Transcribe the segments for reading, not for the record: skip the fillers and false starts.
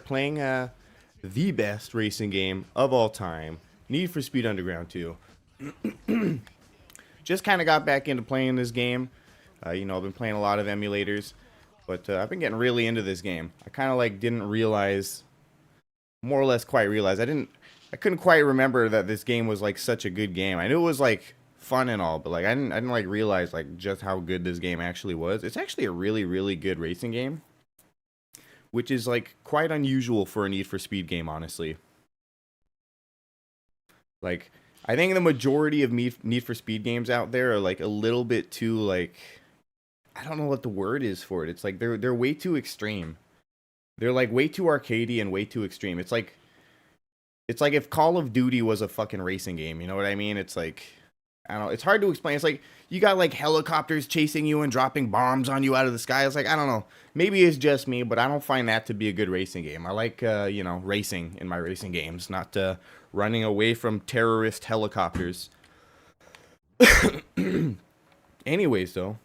Playing the best racing game of all time, Need for Speed Underground 2. Just kind of got back into playing this game. You know, I've been playing a lot of emulators, but I've been getting really into this game. I kind of like didn't realize, more or less quite realize, I couldn't quite remember that this game was like such a good game. I knew it was like fun and all, but like I didn't like realize like just how good this game actually was. It's actually a really, really good racing game, which is like quite unusual for a Need for Speed game, honestly. Like, I think the majority of Need for Speed games out there are like a little bit too like, I don't know what the word is for it. It's like they're way too extreme. They're like way too arcadey and way too extreme. It's like if Call of Duty was a fucking racing game. You know what I mean? It's like, I don't know. It's hard to explain. It's like you got like helicopters chasing you and dropping bombs on you out of the sky. It's like, I don't know. Maybe it's just me, but I don't find that to be a good racing game. I like, you know, racing in my racing games, not running away from terrorist helicopters. Anyways, though,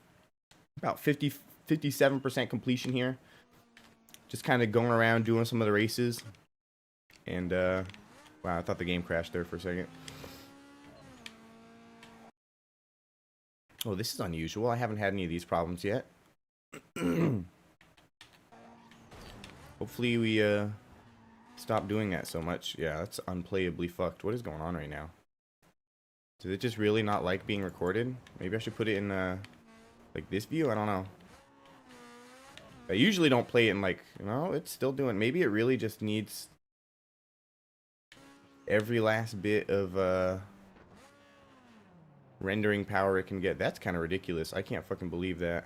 about 57% completion here. Just kind of going around doing some of the races. And, wow, I thought the game crashed there for a second. Oh, this is unusual. I haven't had any of these problems yet. Hopefully we stop doing that so much. Yeah, that's unplayably fucked. What is going on right now? Does it just really not like being recorded? Maybe I should put it in like this view? I don't know. I usually don't play it in like, no, it's still doing. Maybe it really just needs every last bit of rendering power it can get. That's kind of ridiculous. I can't fucking believe that.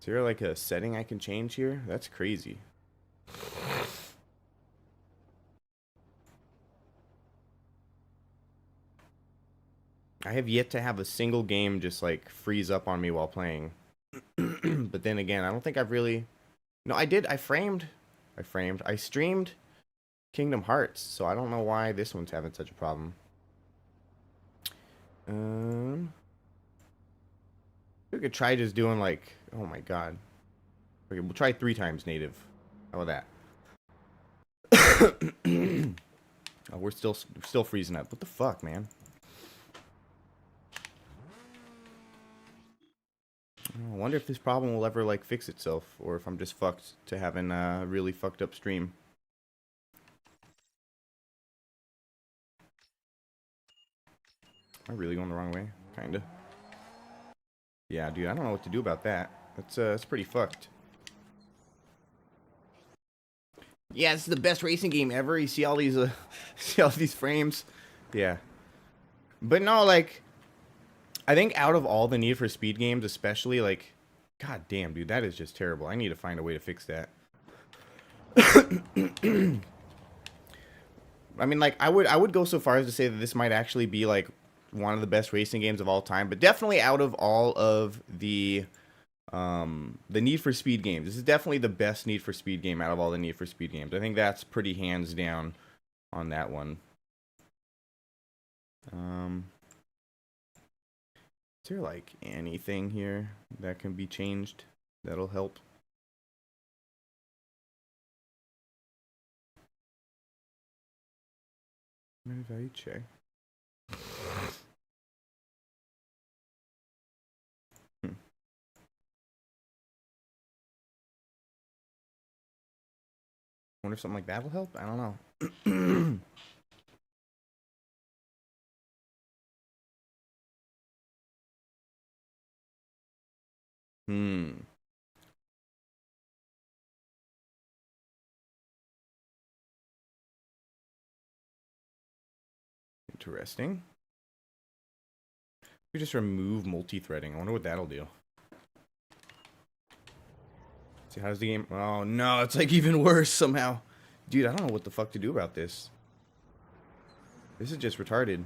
Is there like a setting I can change here? That's crazy. I have yet to have a single game just like freeze up on me while playing. But then again, I don't think I've really... No, I did. I streamed Kingdom Hearts, so I don't know why this one's having such a problem. We could try just doing like, oh my god. Okay, we'll try 3 times native. How about that? Oh, we're still freezing up. What the fuck, man? I wonder if this problem will ever like fix itself, or if I'm just fucked to having a really fucked up stream. Am I really going the wrong way? Kinda. Yeah, dude, I don't know what to do about that. That's pretty fucked. Yeah, this is the best racing game ever. You see all these see all these frames. Yeah. But no, like, I think out of all the Need for Speed games, especially, like, god damn, dude, that is just terrible. I need to find a way to fix that. I mean, like, I would go so far as to say that this might actually be like one of the best racing games of all time, but definitely out of all of the Need for Speed games, this is definitely the best Need for Speed game out of all the Need for Speed games. I think that's pretty hands down on that one. Is there like anything here that can be changed that'll help? Value check. Wonder if something like that will help? I don't know. Interesting. We just remove multi-threading. I wonder what that'll do. See, how's the game? Oh no, it's like even worse somehow. Dude, I don't know what the fuck to do about this. This is just retarded.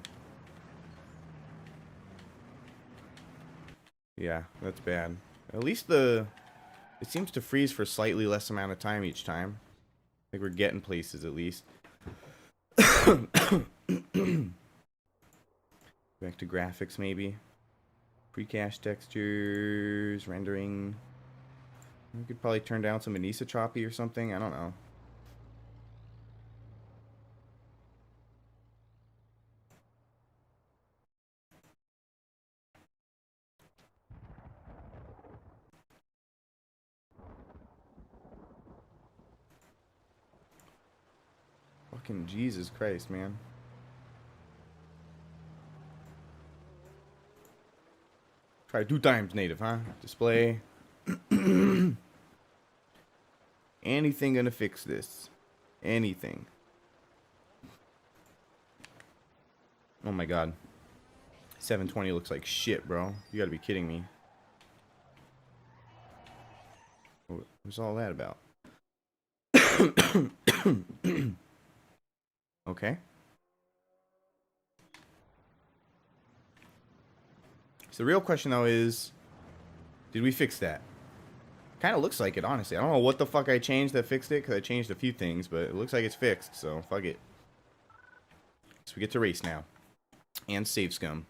Yeah, that's bad. At least it seems to freeze for slightly less amount of time each time. I think we're getting places at least. Back to graphics maybe. Pre-cache textures, rendering. We could probably turn down some anisotropi or something. I don't know. Fucking Jesus Christ, man. Try 2 times native, huh? Display. Anything gonna fix this? Anything. Oh my god. 720 looks like shit, bro. You gotta be kidding me. What's all that about? Okay. So the real question though is, did we fix that? Kind of looks like it, honestly. I don't know what the fuck I changed that fixed it, because I changed a few things, but it looks like it's fixed, so fuck it. So we get to race now. And save scum.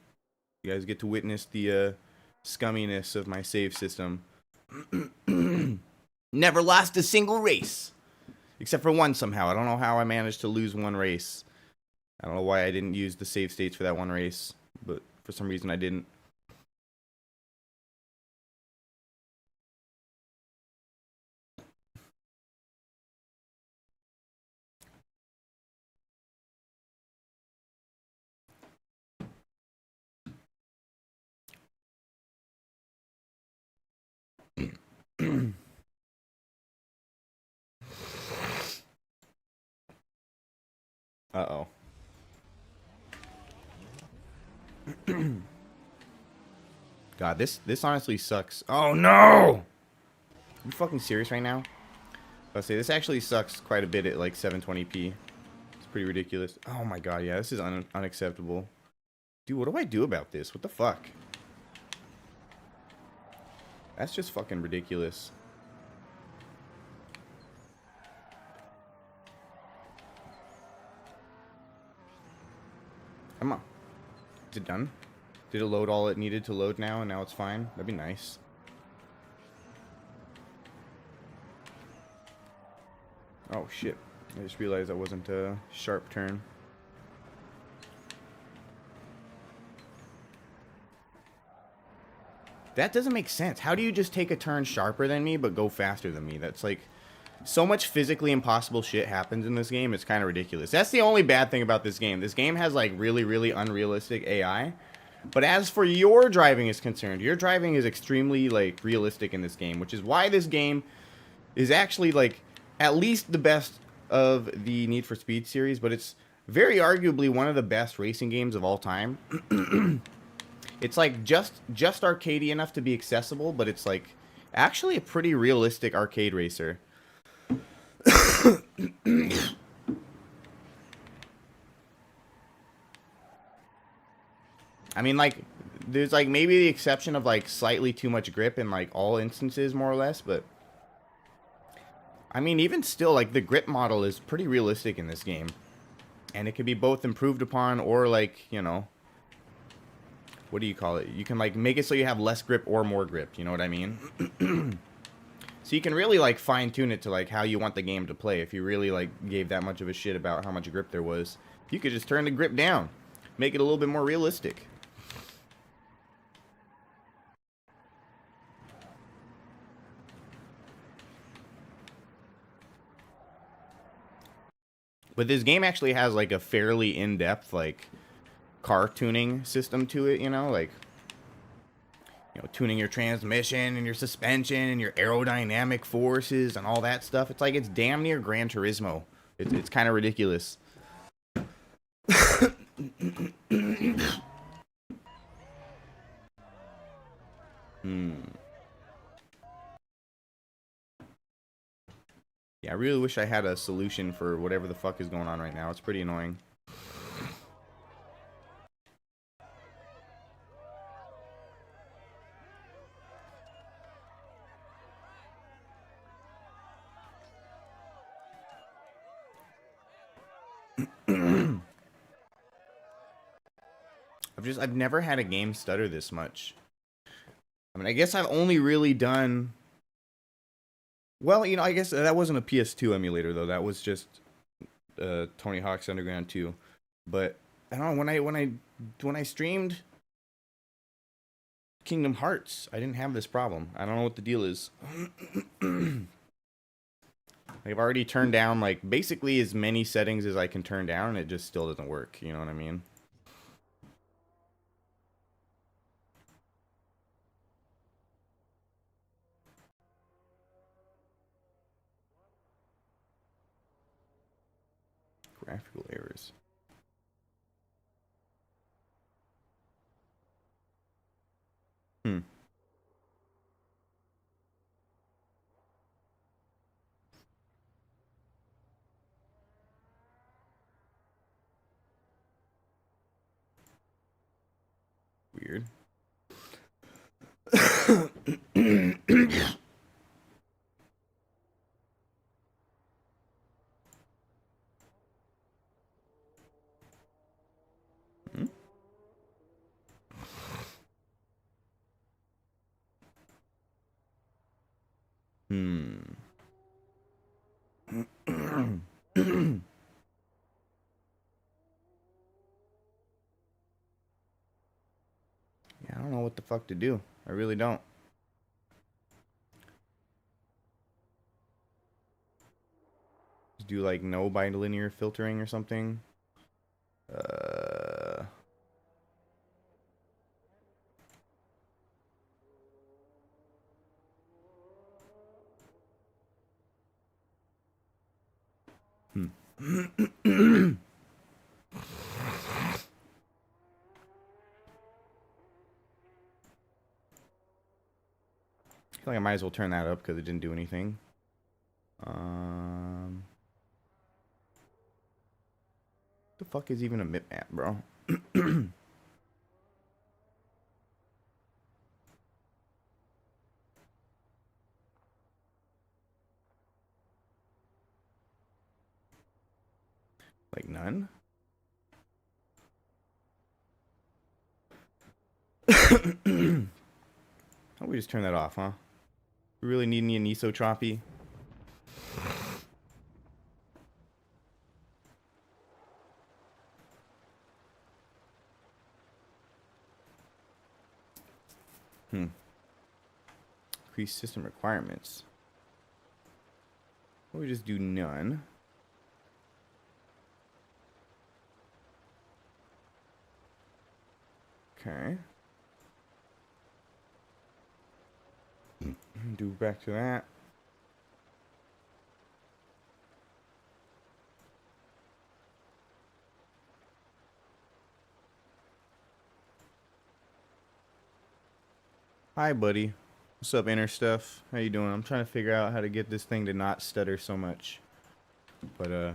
You guys get to witness the scumminess of my save system. Never lost a single race. Except for one somehow. I don't know how I managed to lose one race. I don't know why I didn't use the save states for that one race, but for some reason I didn't. Uh-oh. God, this honestly sucks. Oh no! Are you fucking serious right now? I'll say this actually sucks quite a bit at like 720p. It's pretty ridiculous. Oh my god, yeah, this is unacceptable. Dude, what do I do about this? What the fuck? That's just fucking ridiculous. Come on. Is it done? Did it load all it needed to load now and now it's fine? That'd be nice. Oh shit. I just realized that wasn't a sharp turn. That doesn't make sense. How do you just take a turn sharper than me but go faster than me? That's like... So much physically impossible shit happens in this game, it's kind of ridiculous. That's the only bad thing about this game. This game has like really, really unrealistic AI. But as for your driving is concerned, your driving is extremely like realistic in this game, which is why this game is actually like at least the best of the Need for Speed series, but it's very arguably one of the best racing games of all time. It's like just arcadey enough to be accessible, but it's like actually a pretty realistic arcade racer. I mean, like, there's like maybe the exception of like slightly too much grip in like all instances, more or less, but I mean, even still, like the grip model is pretty realistic in this game, and it can be both improved upon or like, you know, what do you call it? You can like make it so you have less grip or more grip. You know what I mean? So you can really like fine tune it to like how you want the game to play. If you really like gave that much of a shit about how much grip there was, you could just turn the grip down, make it a little bit more realistic. But this game actually has like a fairly in-depth like car tuning system to it, you know, like, you know, tuning your transmission and your suspension and your aerodynamic forces and all that stuff. It's like it's damn near Gran Turismo. It's kind of ridiculous. Yeah, I really wish I had a solution for whatever the fuck is going on right now. It's pretty annoying. I've never had a game stutter this much. I mean, I guess I've only really done Well, you know, I guess that wasn't a PS2 emulator though. That was just Tony Hawk's Underground 2. But I don't know, when I streamed Kingdom Hearts, I didn't have this problem. I don't know what the deal is. I've already turned down like basically as many settings as I can turn down, and it just still doesn't work. You know what I mean? Graphical errors. Hmm. Weird. Hmm? Yeah, I don't know what the fuck to do. I really don't. Just do like no bilinear filtering or something. Uh. Hmm. I feel like I might as well turn that up because it didn't do anything. The fuck is even a bitmap, bro? Like none? How about we just turn that off, huh? We really need any anisotropy? Increase system requirements. What we just do none. Okay. Do back to that. Hi, buddy. What's up, inner stuff? How you doing? I'm trying to figure out how to get this thing to not stutter so much. But, it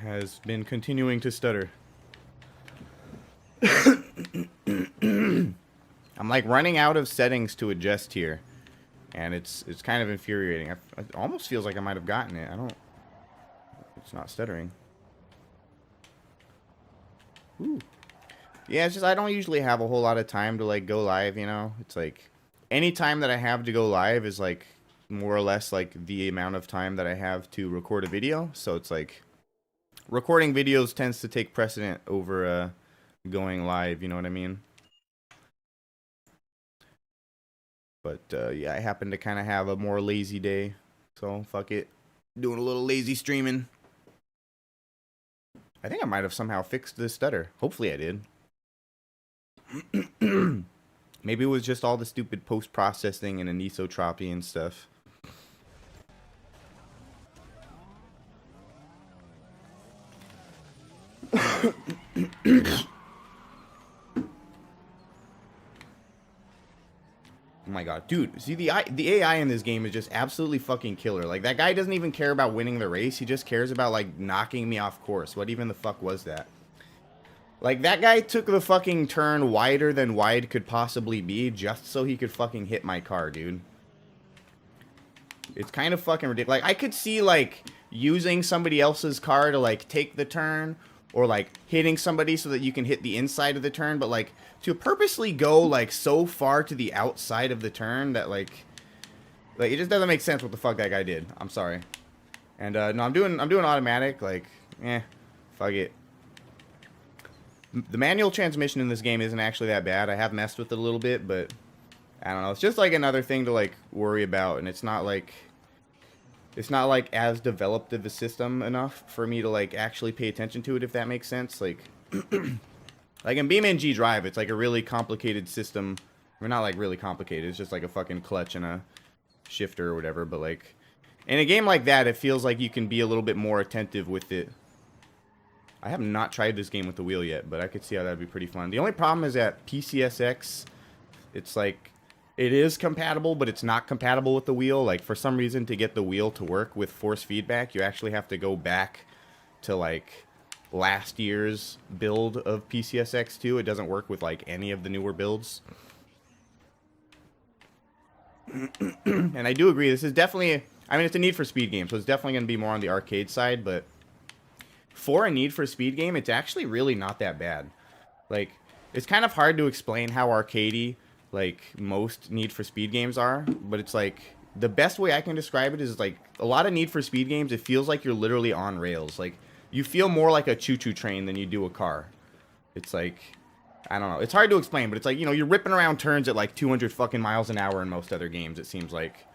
has been continuing to stutter. I'm like running out of settings to adjust here. And it's kind of infuriating. It almost feels like I might have gotten it. I don't... It's not stuttering. Ooh. Yeah, it's just I don't usually have a whole lot of time to like go live, you know? It's like any time that I have to go live is like more or less like the amount of time that I have to record a video. So it's like recording videos tends to take precedent over going live, you know what I mean? But yeah, I happen to kind of have a more lazy day. So fuck it. Doing a little lazy streaming. I think I might have somehow fixed this stutter. Hopefully I did. Maybe it was just all the stupid post-processing and anisotropy and stuff. Oh my god, dude, see the AI in this game is just absolutely fucking killer. Like, that guy doesn't even care about winning the race, he just cares about, like, knocking me off course. What even the fuck was that? Like, that guy took the fucking turn wider than wide could possibly be just so he could fucking hit my car, dude. It's kind of fucking ridiculous. Like, I could see, like, using somebody else's car to, like, take the turn, or, like, hitting somebody so that you can hit the inside of the turn, but, like, to purposely go, like, so far to the outside of the turn that, like, Like, it just doesn't make sense what the fuck that guy did. I'm sorry. And, no, I'm doing automatic. Like, fuck it. The manual transmission in this game isn't actually that bad. I have messed with it a little bit, but I don't know. It's just like another thing to like worry about, and it's not like as developed of a system enough for me to like actually pay attention to it, if that makes sense. Like like in BeamNG Drive, it's like a really complicated system. Or not like really complicated. It's just like a fucking clutch and a shifter or whatever, but like in a game like that, it feels like you can be a little bit more attentive with it. I have not tried this game with the wheel yet, but I could see how that'd be pretty fun. The only problem is that PCSX, it's like, it is compatible, but it's not compatible with the wheel. Like, for some reason, to get the wheel to work with force feedback, you actually have to go back to, like, last year's build of PCSX2. It doesn't work with, like, any of the newer builds. And I do agree, this is definitely, I mean, it's a Need for Speed game, so it's definitely going to be more on the arcade side, but for a Need for Speed game, it's actually really not that bad. Like, it's kind of hard to explain how arcadey, like, most Need for Speed games are, but it's like, the best way I can describe it is, like, a lot of Need for Speed games, it feels like you're literally on rails. Like, you feel more like a choo-choo train than you do a car. It's like, I don't know. It's hard to explain, but it's like, you know, you're ripping around turns at, like, 200 fucking miles an hour in most other games, it seems like.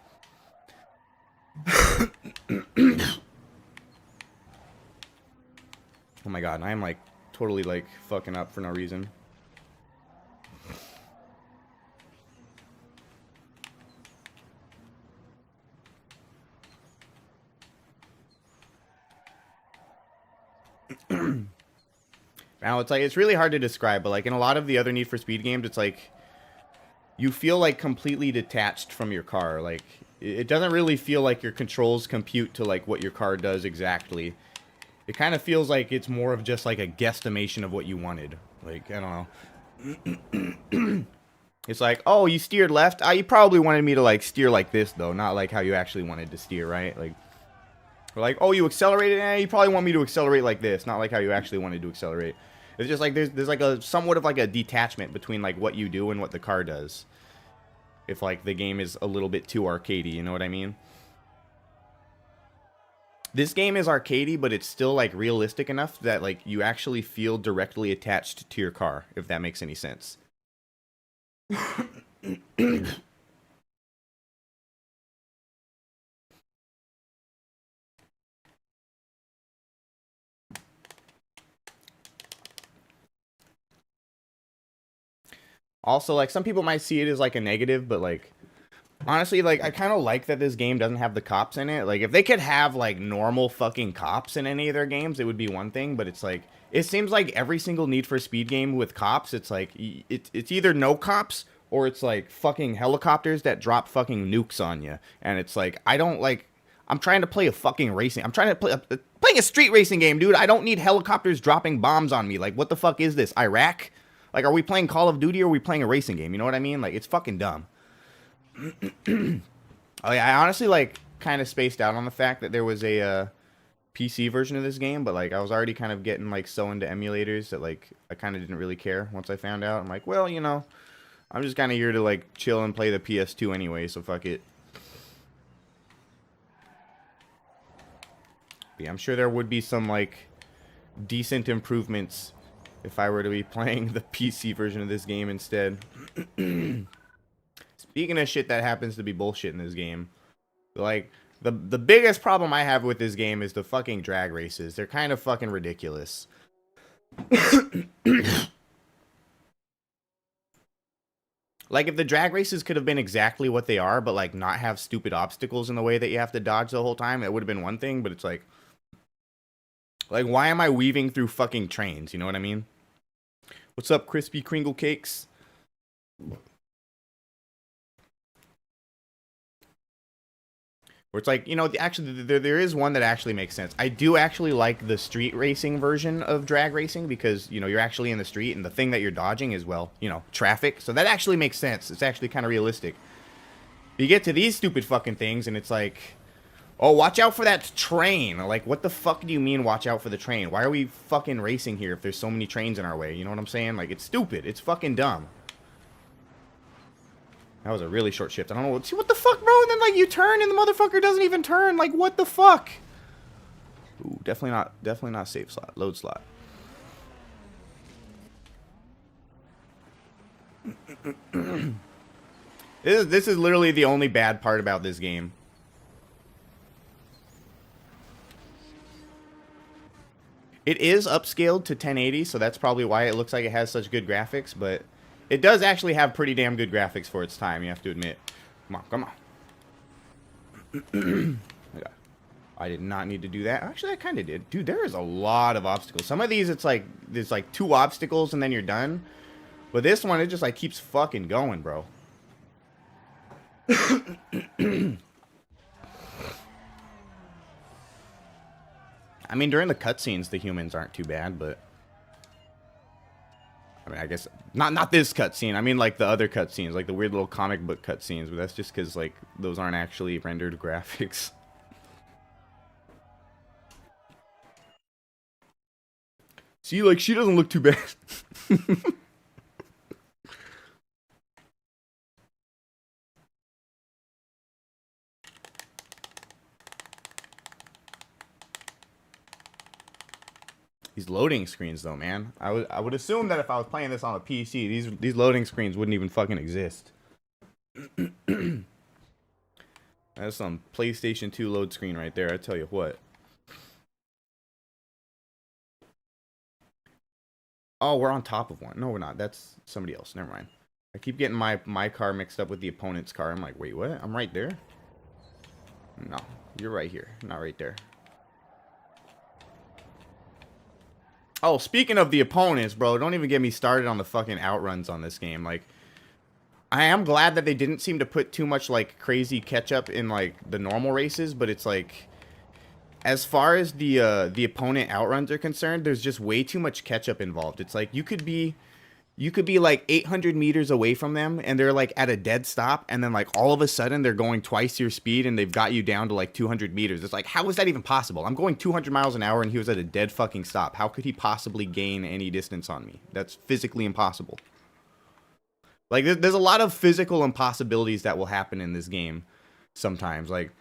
Oh my god, I am like totally like fucking up for no reason. Now it's like, it's really hard to describe, but like in a lot of the other Need for Speed games, it's like you feel like completely detached from your car. Like, it doesn't really feel like your controls compute to like what your car does exactly. It kind of feels like it's more of just like a guesstimation of what you wanted. Like, I don't know. It's like, oh, you steered left? You probably wanted me to like steer like this though, not like how you actually wanted to steer, right? Like, or like, oh, you accelerated? You probably want me to accelerate like this, not like how you actually wanted to accelerate. It's just like there's like a somewhat of like a detachment between like what you do and what the car does. If like the game is a little bit too arcadey, you know what I mean? This game is arcadey, but it's still like realistic enough that like you actually feel directly attached to your car, if that makes any sense. Also, like, some people might see it as like a negative, but like, honestly, like, I kind of like that this game doesn't have the cops in it. Like, if they could have like normal fucking cops in any of their games, it would be one thing, but it's like, it seems like every single Need for Speed game with cops, it's like, it's either no cops or it's like fucking helicopters that drop fucking nukes on you. And it's like, I don't like, I'm trying to play a fucking racing, I'm trying to play playing a street racing game, dude. I don't need helicopters dropping bombs on me. Like, what the fuck is this, Iraq? Like, are we playing Call of Duty or are we playing a racing game? You know what I mean? Like, it's fucking dumb. Oh yeah, I honestly like kind of spaced out on the fact that there was a PC version of this game, but like I was already kind of getting like so into emulators that like I kind of didn't really care once I found out. I'm like, well, you know, I'm just kind of here to like chill and play the PS2 anyway, so fuck it. But yeah, I'm sure there would be some like decent improvements if I were to be playing the PC version of this game instead. Speaking of shit that happens to be bullshit in this game, like, the biggest problem I have with this game is the fucking drag races. They're kind of fucking ridiculous. Like, if the drag races could have been exactly what they are, but like not have stupid obstacles in the way that you have to dodge the whole time, it would have been one thing, but it's like, why am I weaving through fucking trains? You know what I mean? What's up, Crispy Kringle Cakes? Where it's like, you know, actually, there is one that actually makes sense. I do actually like the street racing version of drag racing because, you know, you're actually in the street and the thing that you're dodging is, well, you know, traffic. So that actually makes sense. It's actually kind of realistic. But you get to these stupid fucking things and it's like, oh, watch out for that train. Like, what the fuck do you mean watch out for the train? Why are we fucking racing here if there's so many trains in our way? You know what I'm saying? Like, it's stupid. It's fucking dumb. That was a really short shift. I don't know. See, what the fuck, bro? And then, like, you turn and the motherfucker doesn't even turn. Like, what the fuck? Ooh, definitely not save slot. Load slot. This is literally the only bad part about this game. It is upscaled to 1080, so that's probably why it looks like it has such good graphics, but it does actually have pretty damn good graphics for its time, you have to admit. Come on. I did not need to do that. Actually, I kind of did. Dude, there is a lot of obstacles. Some of these, it's like, there's like 2 obstacles and then you're done. But this one, it just like keeps fucking going, bro. I mean, during the cutscenes, the humans aren't too bad, but I mean, I guess not this cutscene. I mean, like the other cutscenes, like the weird little comic book cutscenes. But that's just because like those aren't actually rendered graphics. See, like she doesn't look too bad. These loading screens, though, man. I would assume that if I was playing this on a PC, these loading screens wouldn't even fucking exist. That's some PlayStation 2 load screen right there. I tell you what. Oh, we're on top of one. No, we're not. That's somebody else. Never mind. I keep getting my car mixed up with the opponent's car. I'm like, wait, what? I'm right there? No, you're right here. Not right there. Oh, speaking of the opponents, bro, don't even get me started on the fucking outruns on this game. Like, I am glad that they didn't seem to put too much, like, crazy ketchup in, like, the normal races, but it's like, as far as the opponent outruns are concerned, there's just way too much ketchup involved. It's like, you could be like 800 meters away from them and they're like at a dead stop, and then like all of a sudden they're going twice your speed and they've got you down to like 200 meters. It's like, how is that even possible? I'm going 200 miles an hour and he was at a dead fucking stop. How could he possibly gain any distance on me? That's physically impossible. Like, there's a lot of physical impossibilities that will happen in this game sometimes. Like,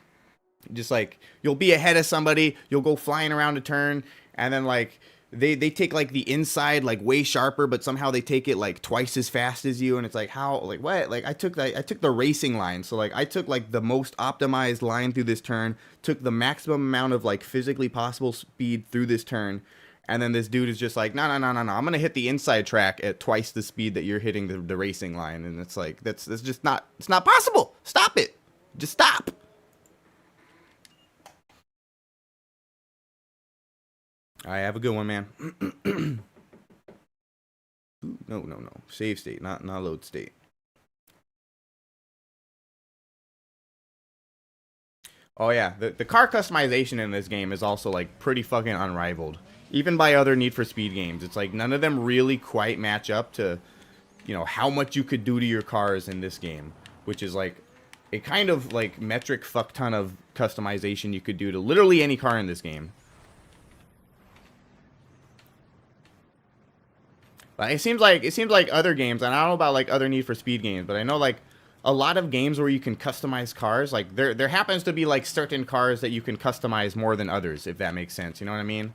just like, you'll be ahead of somebody, you'll go flying around a turn, and then like they take like the inside like way sharper, but somehow they take it like twice as fast as you, and it's like, how, like, what? Like, I took the racing line, so like I took like the most optimized line through this turn, took the maximum amount of like physically possible speed through this turn, and then this dude is just like, no, I'm gonna hit the inside track at twice the speed that you're hitting the racing line. And it's like, that's just not, it's not possible. Stop it. Just stop. All right, have a good one, man. No. Save state, not load state. Oh yeah, the car customization in this game is also like pretty fucking unrivaled. Even by other Need for Speed games, it's like none of them really quite match up to, you know, how much you could do to your cars in this game, which is like a kind of like metric fuck ton of customization you could do to literally any car in this game. Like, it seems like other games, and I don't know about like other Need for Speed games, but I know like a lot of games where you can customize cars, like there happens to be like certain cars that you can customize more than others, if that makes sense. You know what I mean?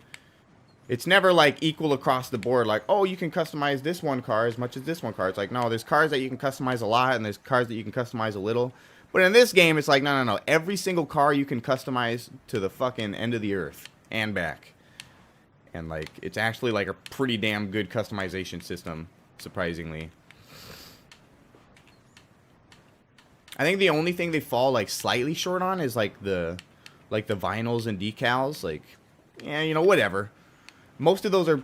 It's never like equal across the board, like, oh, you can customize this one car as much as this one car. It's like, no, there's cars that you can customize a lot, and there's cars that you can customize a little. But in this game, it's like, no. Every single car you can customize to the fucking end of the earth and back. And like, it's actually like a pretty damn good customization system, surprisingly. I think the only thing they fall like slightly short on is like the vinyls and decals. Like, yeah, you know, whatever. Most of those are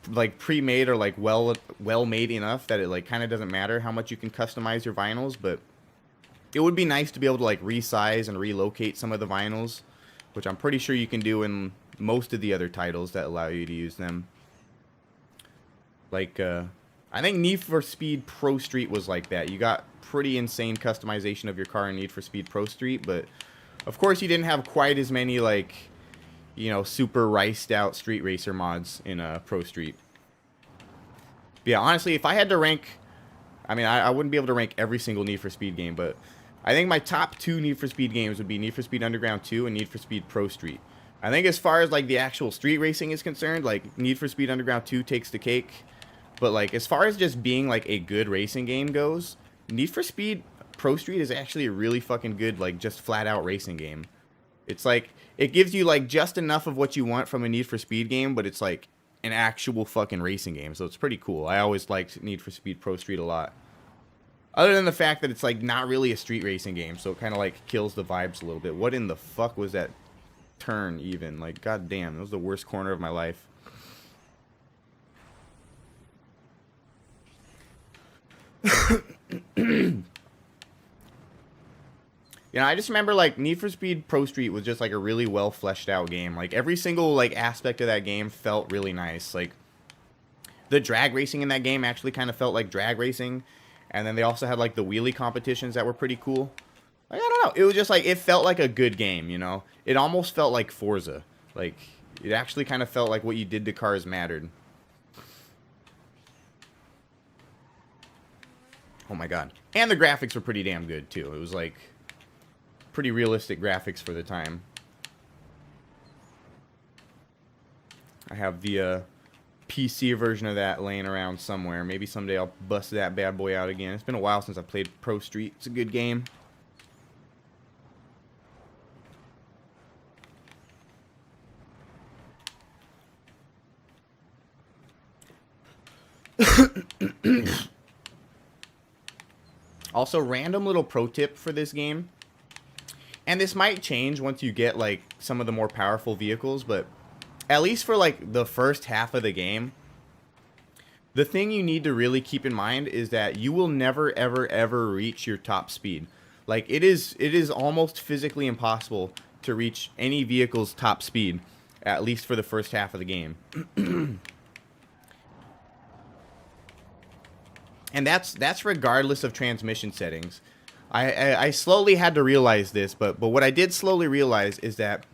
like pre-made or like well made enough that it like kind of doesn't matter how much you can customize your vinyls. But it would be nice to be able to like resize and relocate some of the vinyls, which I'm pretty sure you can do in most of the other titles that allow you to use them. Like, I think Need for Speed Pro Street was like that. You got pretty insane customization of your car in Need for Speed Pro Street, but of course you didn't have quite as many, like, you know, super riced out street racer mods in Pro Street. But yeah, honestly, if I had to rank I mean, I wouldn't be able to rank every single Need for Speed game, but I think my top 2 Need for Speed games would be Need for Speed Underground 2 and Need for Speed Pro Street. I think as far as like the actual street racing is concerned, like Need for Speed Underground 2 takes the cake. But like as far as just being like a good racing game goes, Need for Speed Pro Street is actually a really fucking good, like just flat out racing game. It's like it gives you like just enough of what you want from a Need for Speed game, but it's like an actual fucking racing game. So it's pretty cool. I always liked Need for Speed Pro Street a lot. Other than the fact that it's like not really a street racing game, so it kind of like kills the vibes a little bit. What in the fuck was that turn even? Like, goddamn, that was the worst corner of my life. You know, I just remember like Need for Speed Pro Street was just like a really well fleshed out game. Like every single like aspect of that game felt really nice. Like the drag racing in that game actually kind of felt like drag racing. And then they also had like the wheelie competitions that were pretty cool. Like, I don't know. It was just like, it felt like a good game, you know? It almost felt like Forza. Like, it actually kind of felt like what you did to cars mattered. Oh my god. And the graphics were pretty damn good too. It was like pretty realistic graphics for the time. I have the PC version of that laying around somewhere. Maybe someday I'll bust that bad boy out again. It's been a while since I played Pro Street. It's a good game. Also, random little pro tip for this game. And this might change once you get like some of the more powerful vehicles, but at least for like the first half of the game, the thing you need to really keep in mind is that you will never ever ever reach your top speed. Like it is almost physically impossible to reach any vehicle's top speed, at least for the first half of the game. And that's regardless of transmission settings. I slowly had to realize this, but what I did slowly realize is that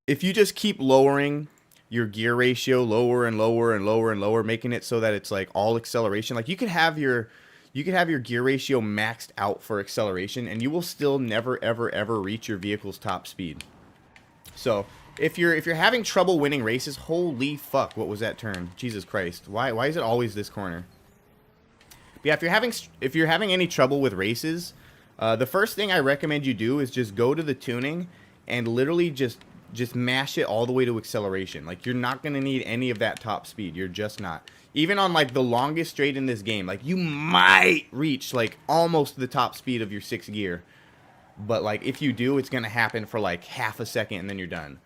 if you just keep lowering your gear ratio lower and lower and lower and lower, making it so that it's like all acceleration, like you could have your gear ratio maxed out for acceleration, and you will still never ever ever reach your vehicle's top speed. So if you're having trouble winning races, holy fuck, what was that turn? Jesus Christ, why is it always this corner? But yeah, if you're having any trouble with races, the first thing I recommend you do is just go to the tuning and literally just mash it all the way to acceleration. Like you're not gonna need any of that top speed. You're just not. Even on like the longest straight in this game, like you might reach like almost the top speed of your 6th gear, but like if you do, it's gonna happen for like half a second and then you're done.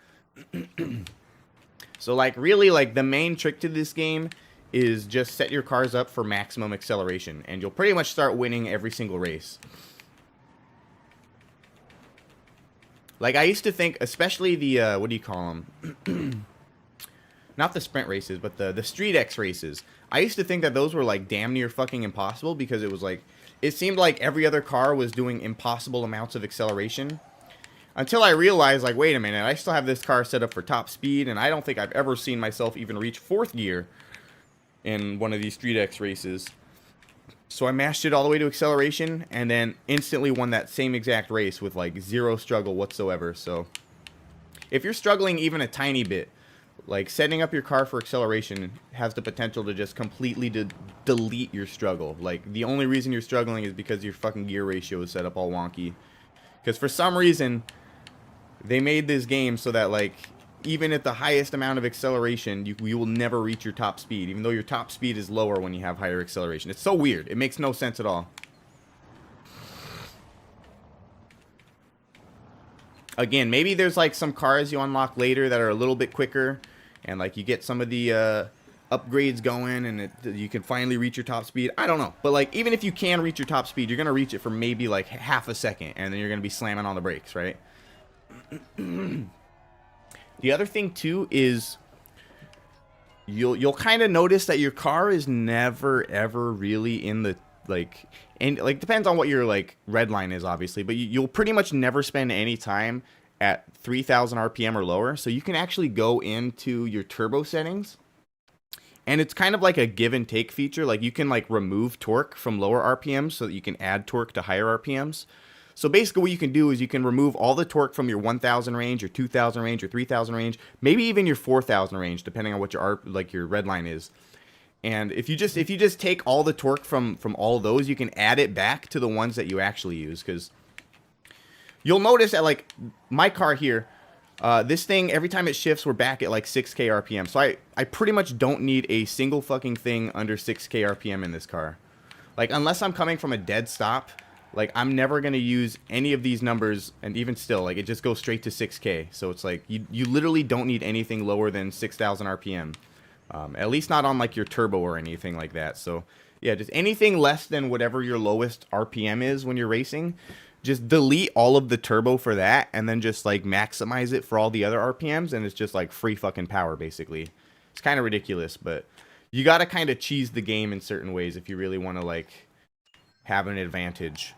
So like really, like the main trick to this game is just set your cars up for maximum acceleration, and you'll pretty much start winning every single race. Like I used to think, especially the what do you call them? Not the sprint races, but the Street X races. I used to think that those were like damn near fucking impossible, because it was like, it seemed like every other car was doing impossible amounts of acceleration. Until I realized, like, wait a minute, I still have this car set up for top speed, and I don't think I've ever seen myself even reach 4th gear in one of these Street X races. So I mashed it all the way to acceleration, and then instantly won that same exact race with like zero struggle whatsoever. So if you're struggling even a tiny bit, like setting up your car for acceleration has the potential to just completely delete your struggle. Like the only reason you're struggling is because your fucking gear ratio is set up all wonky. Because for some reason, they made this game so that like even at the highest amount of acceleration, you will never reach your top speed, even though your top speed is lower when you have higher acceleration. It's so weird. It makes no sense at all. Again, maybe there's like some cars you unlock later that are a little bit quicker, and like you get some of the upgrades going, and you can finally reach your top speed. I don't know, but like even if you can reach your top speed, you're gonna reach it for maybe like half a second, and then you're gonna be slamming on the brakes, right? The other thing too is you'll kind of notice that your car is never ever really in the like, and like depends on what your like red line is obviously, but you'll pretty much never spend any time at 3,000 RPM or lower. So you can actually go into your turbo settings And it's kind of like a give and take feature. Like you can like remove torque from lower RPMs so that you can add torque to higher RPMs. So basically what you can do is you can remove all the torque from your 1000 range, your 2000 range, your 3000 range, maybe even your 4000 range, depending on what your red line is. And if you just take all the torque from all of those, you can add it back to the ones that you actually use. Because you'll notice that like my car here, this thing, every time it shifts, we're back at like 6k RPM. So I pretty much don't need a single fucking thing under 6k RPM in this car. Like, unless I'm coming from a dead stop, like, I'm never going to use any of these numbers, and even still, like, it just goes straight to 6k. So it's like, you literally don't need anything lower than 6,000 RPM. At least not on, like, your turbo or anything like that. So, yeah, just anything less than whatever your lowest RPM is when you're racing, just delete all of the turbo for that, and then just, like, maximize it for all the other RPMs, and it's just, like, free fucking power, basically. It's kind of ridiculous, but you got to kind of cheese the game in certain ways if you really want to, like, have an advantage.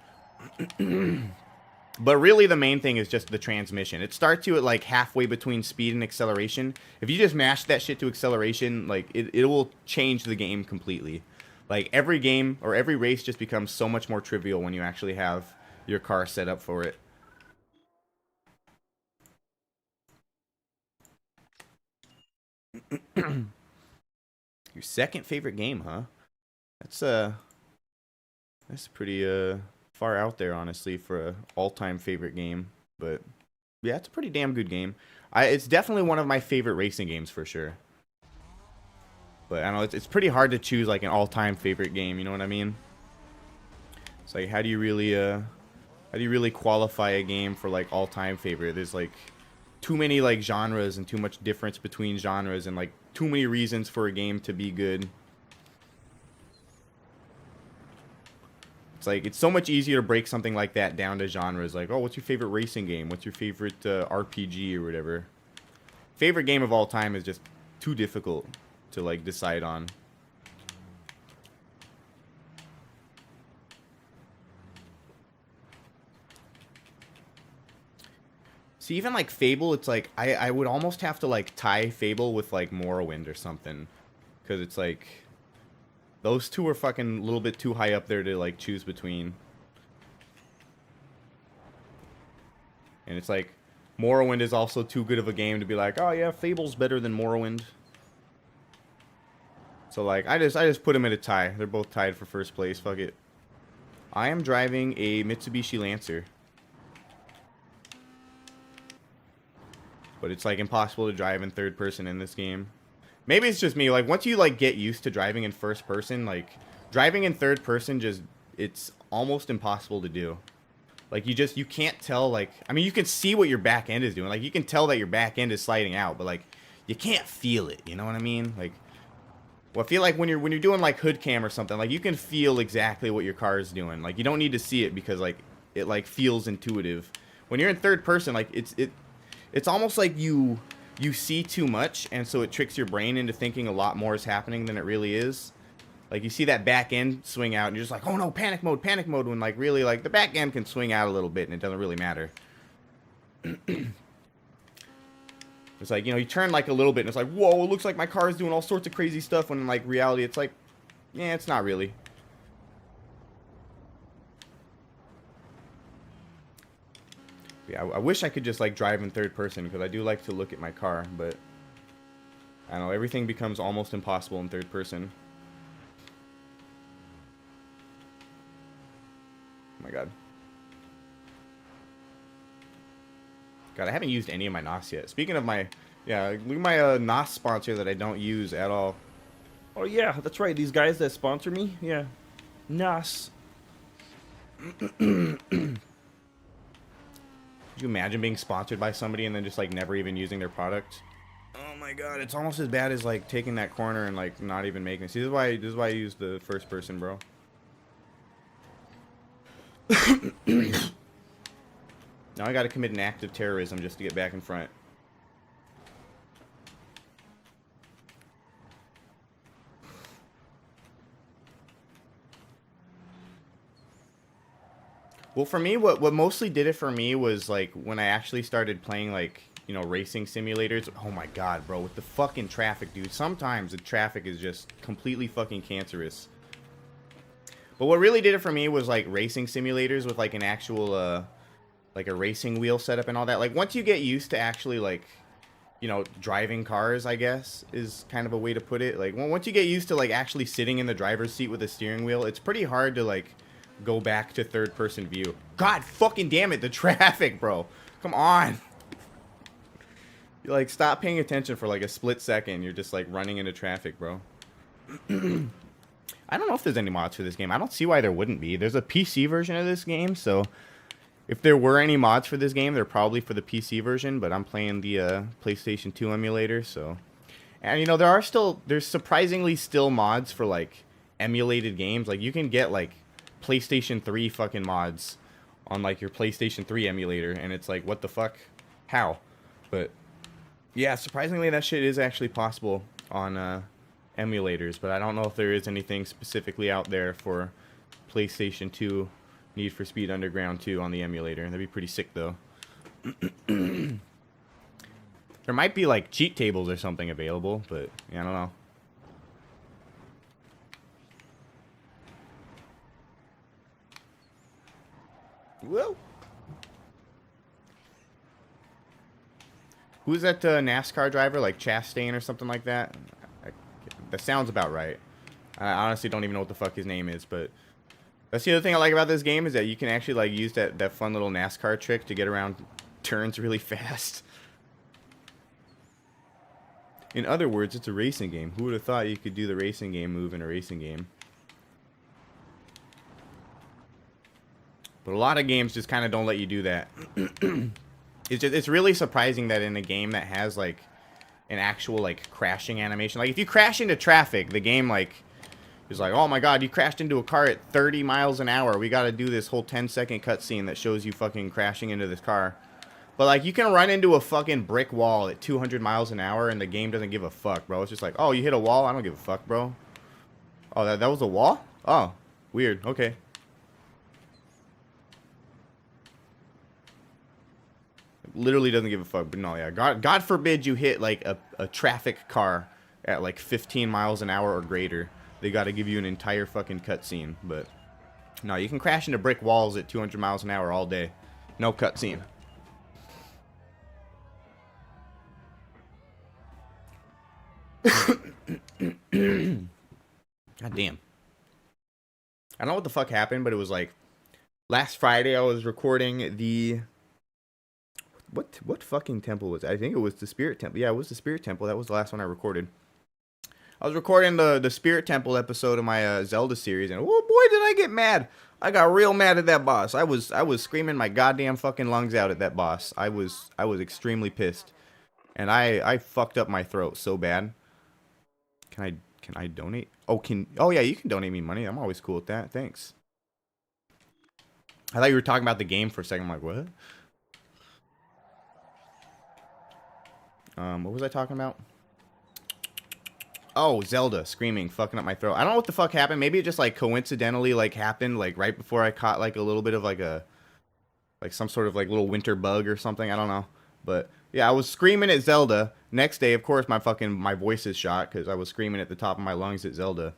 But really the main thing is just the transmission. It starts you at, like, halfway between speed and acceleration. If you just mash that shit to acceleration, like, it will change the game completely. Like, every game or every race just becomes so much more trivial when you actually have your car set up for it. Your second favorite game, huh? That's pretty far out there, honestly, for a all-time favorite game. But yeah, it's a pretty damn good game. It's definitely one of my favorite racing games for sure. But I don't know, it's pretty hard to choose like an all-time favorite game. You know what I mean? It's like, how do you really qualify a game for like all-time favorite? There's like too many like genres and too much difference between genres and like too many reasons for a game to be good. It's like, it's so much easier to break something like that down to genres. Like, oh, what's your favorite racing game? What's your favorite RPG or whatever? Favorite game of all time is just too difficult to like decide on. See, even like Fable, it's like I would almost have to like tie Fable with like Morrowind or something, because it's like those two are fucking a little bit too high up there to like choose between. And it's like Morrowind is also too good of a game to be like, oh yeah, Fable's better than Morrowind. So like I just put them at a tie. They're both tied for first place. Fuck it. I am driving a Mitsubishi Lancer. But it's like impossible to drive in third person in this game. Maybe it's just me. Like, once you like get used to driving in first person, like driving in third person, just it's almost impossible to do. Like, you can't tell. Like, I mean, you can see what your back end is doing. Like, you can tell that your back end is sliding out, but like you can't feel it. You know what I mean? Like, well, I feel like when you're doing like hood cam or something, like you can feel exactly what your car is doing. Like, you don't need to see it because like it like feels intuitive. When you're in third person, like it's almost like you see too much, and so it tricks your brain into thinking a lot more is happening than it really is. Like, you see that back end swing out, and you're just like, oh no, panic mode, when like really, like, the back end can swing out a little bit, and it doesn't really matter. It's like, you know, you turn like a little bit, and it's like, whoa, it looks like my car is doing all sorts of crazy stuff, when in like reality, it's like, yeah, it's not really. Yeah, I wish I could just like drive in third person, because I do like to look at my car, but I don't know, everything becomes almost impossible in third person. Oh my god. God, I haven't used any of my NOS yet. Speaking of my, yeah, look at my NOS sponsor that I don't use at all. Oh yeah, that's right, these guys that sponsor me, yeah. NOS. Could you imagine being sponsored by somebody and then just like never even using their product? Oh my god, it's almost as bad as like taking that corner and like not even making it. See, this is why I use the first person, bro. Now I gotta commit an act of terrorism just to get back in front. Well, for me, what mostly did it for me was like when I actually started playing like you know, racing simulators. Oh my god, bro, with the fucking traffic, dude. Sometimes the traffic is just completely fucking cancerous. But what really did it for me was like racing simulators with like an actual like a racing wheel setup and all that. Like once you get used to actually like, you know, driving cars, I guess is kind of a way to put it. Like once you get used to like actually sitting in the driver's seat with a steering wheel, it's pretty hard to like go back to third person view. God fucking damn it, the traffic, bro. Come on. You like stop paying attention for like a split second. You're just like running into traffic, bro. I don't know if there's any mods for this game. I don't see why there wouldn't be. There's a PC version of this game, so if there were any mods for this game, they're probably for the PC version, but I'm playing the PlayStation 2 emulator, so. And, you know, there's surprisingly still mods for, like, emulated games. Like, you can get, like, PlayStation 3 fucking mods on, like, your PlayStation 3 emulator, and it's like, what the fuck? How? But, yeah, surprisingly, that shit is actually possible on, emulators, but I don't know if there is anything specifically out there for PlayStation 2 Need for Speed Underground 2 on the emulator. That'd be pretty sick, though. There might be, like, cheat tables or something available, but yeah, I don't know. Whoa! Who's that NASCAR driver? Like Chastain or something like that? That sounds about right. I honestly don't even know what the fuck his name is, but that's the other thing I like about this game is that you can actually like use that fun little NASCAR trick to get around turns really fast. In other words, it's a racing game. Who would have thought you could do the racing game move in a racing game? But a lot of games just kind of don't let you do that. It's really surprising that in a game that has like an actual like crashing animation, like if you crash into traffic, the game like is like, oh my god, you crashed into a car at 30 miles an hour. We got to do this whole 10-second cutscene that shows you fucking crashing into this car. But like you can run into a fucking brick wall at 200 miles an hour and the game doesn't give a fuck, bro. It's just like, oh, you hit a wall? I don't give a fuck, bro. Oh, that was a wall? Oh, weird. Okay. Literally doesn't give a fuck. But no, yeah. God forbid you hit like a traffic car at like 15 miles an hour or greater. They got to give you an entire fucking cutscene. But no, you can crash into brick walls at 200 miles an hour all day. No cutscene. God damn. I don't know what the fuck happened, but it was like last Friday I was recording the what fucking temple was it? I think it was the Spirit Temple. Yeah, it was the Spirit Temple. That was the last one I recorded. I was recording the Spirit Temple episode of my Zelda series, and oh boy, did I get mad! I got real mad at that boss. I was screaming my goddamn fucking lungs out at that boss. I was extremely pissed, and I fucked up my throat so bad. Can I donate? Oh yeah, you can donate me money. I'm always cool with that. Thanks. I thought you were talking about the game for a second. I'm like, what? What was I talking about? Oh, Zelda screaming, fucking up my throat. I don't know what the fuck happened. Maybe it just like coincidentally like happened like right before I caught like a little bit of like some sort of like little winter bug or something. I don't know. But yeah, I was screaming at Zelda. Next day, of course, my voice is shot because I was screaming at the top of my lungs at Zelda.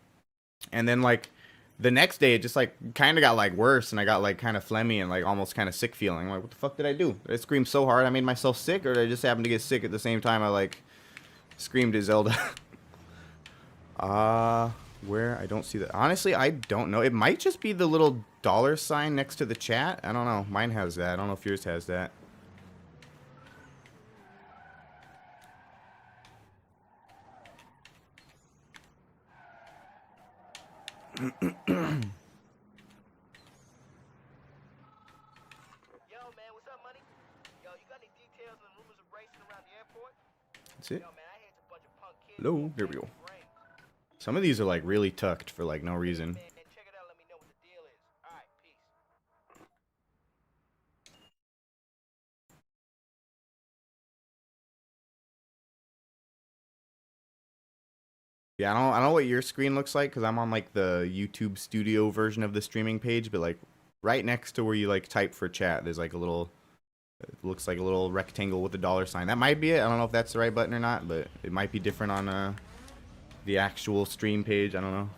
And then like the next day, it just like kind of got like worse, and I got like kind of phlegmy and like almost kind of sick feeling. I'm like, what the fuck did I do? Did I scream so hard I made myself sick, or did I just happen to get sick at the same time I like screamed at Zelda? Where? I don't see that. Honestly, I don't know. It might just be the little dollar sign next to the chat. I don't know. Mine has that. I don't know if yours has that. Yo, man, what's up, money? Yo, you got any details on rumors of racing around the airport? That's it. Yo, man, I heard a bunch of punk kids. Hello. There we go. Some of these are like really tucked for like no reason. Man, check it out. Let me know what the deal is. All right, peace. Yeah, I don't know what your screen looks like because I'm on like the YouTube Studio version of the streaming page, but like right next to where you like type for chat, there's like a little It looks like a little rectangle with a $sign. That might be it. I don't know if that's the right button or not, but it might be different on the actual stream page. I don't know.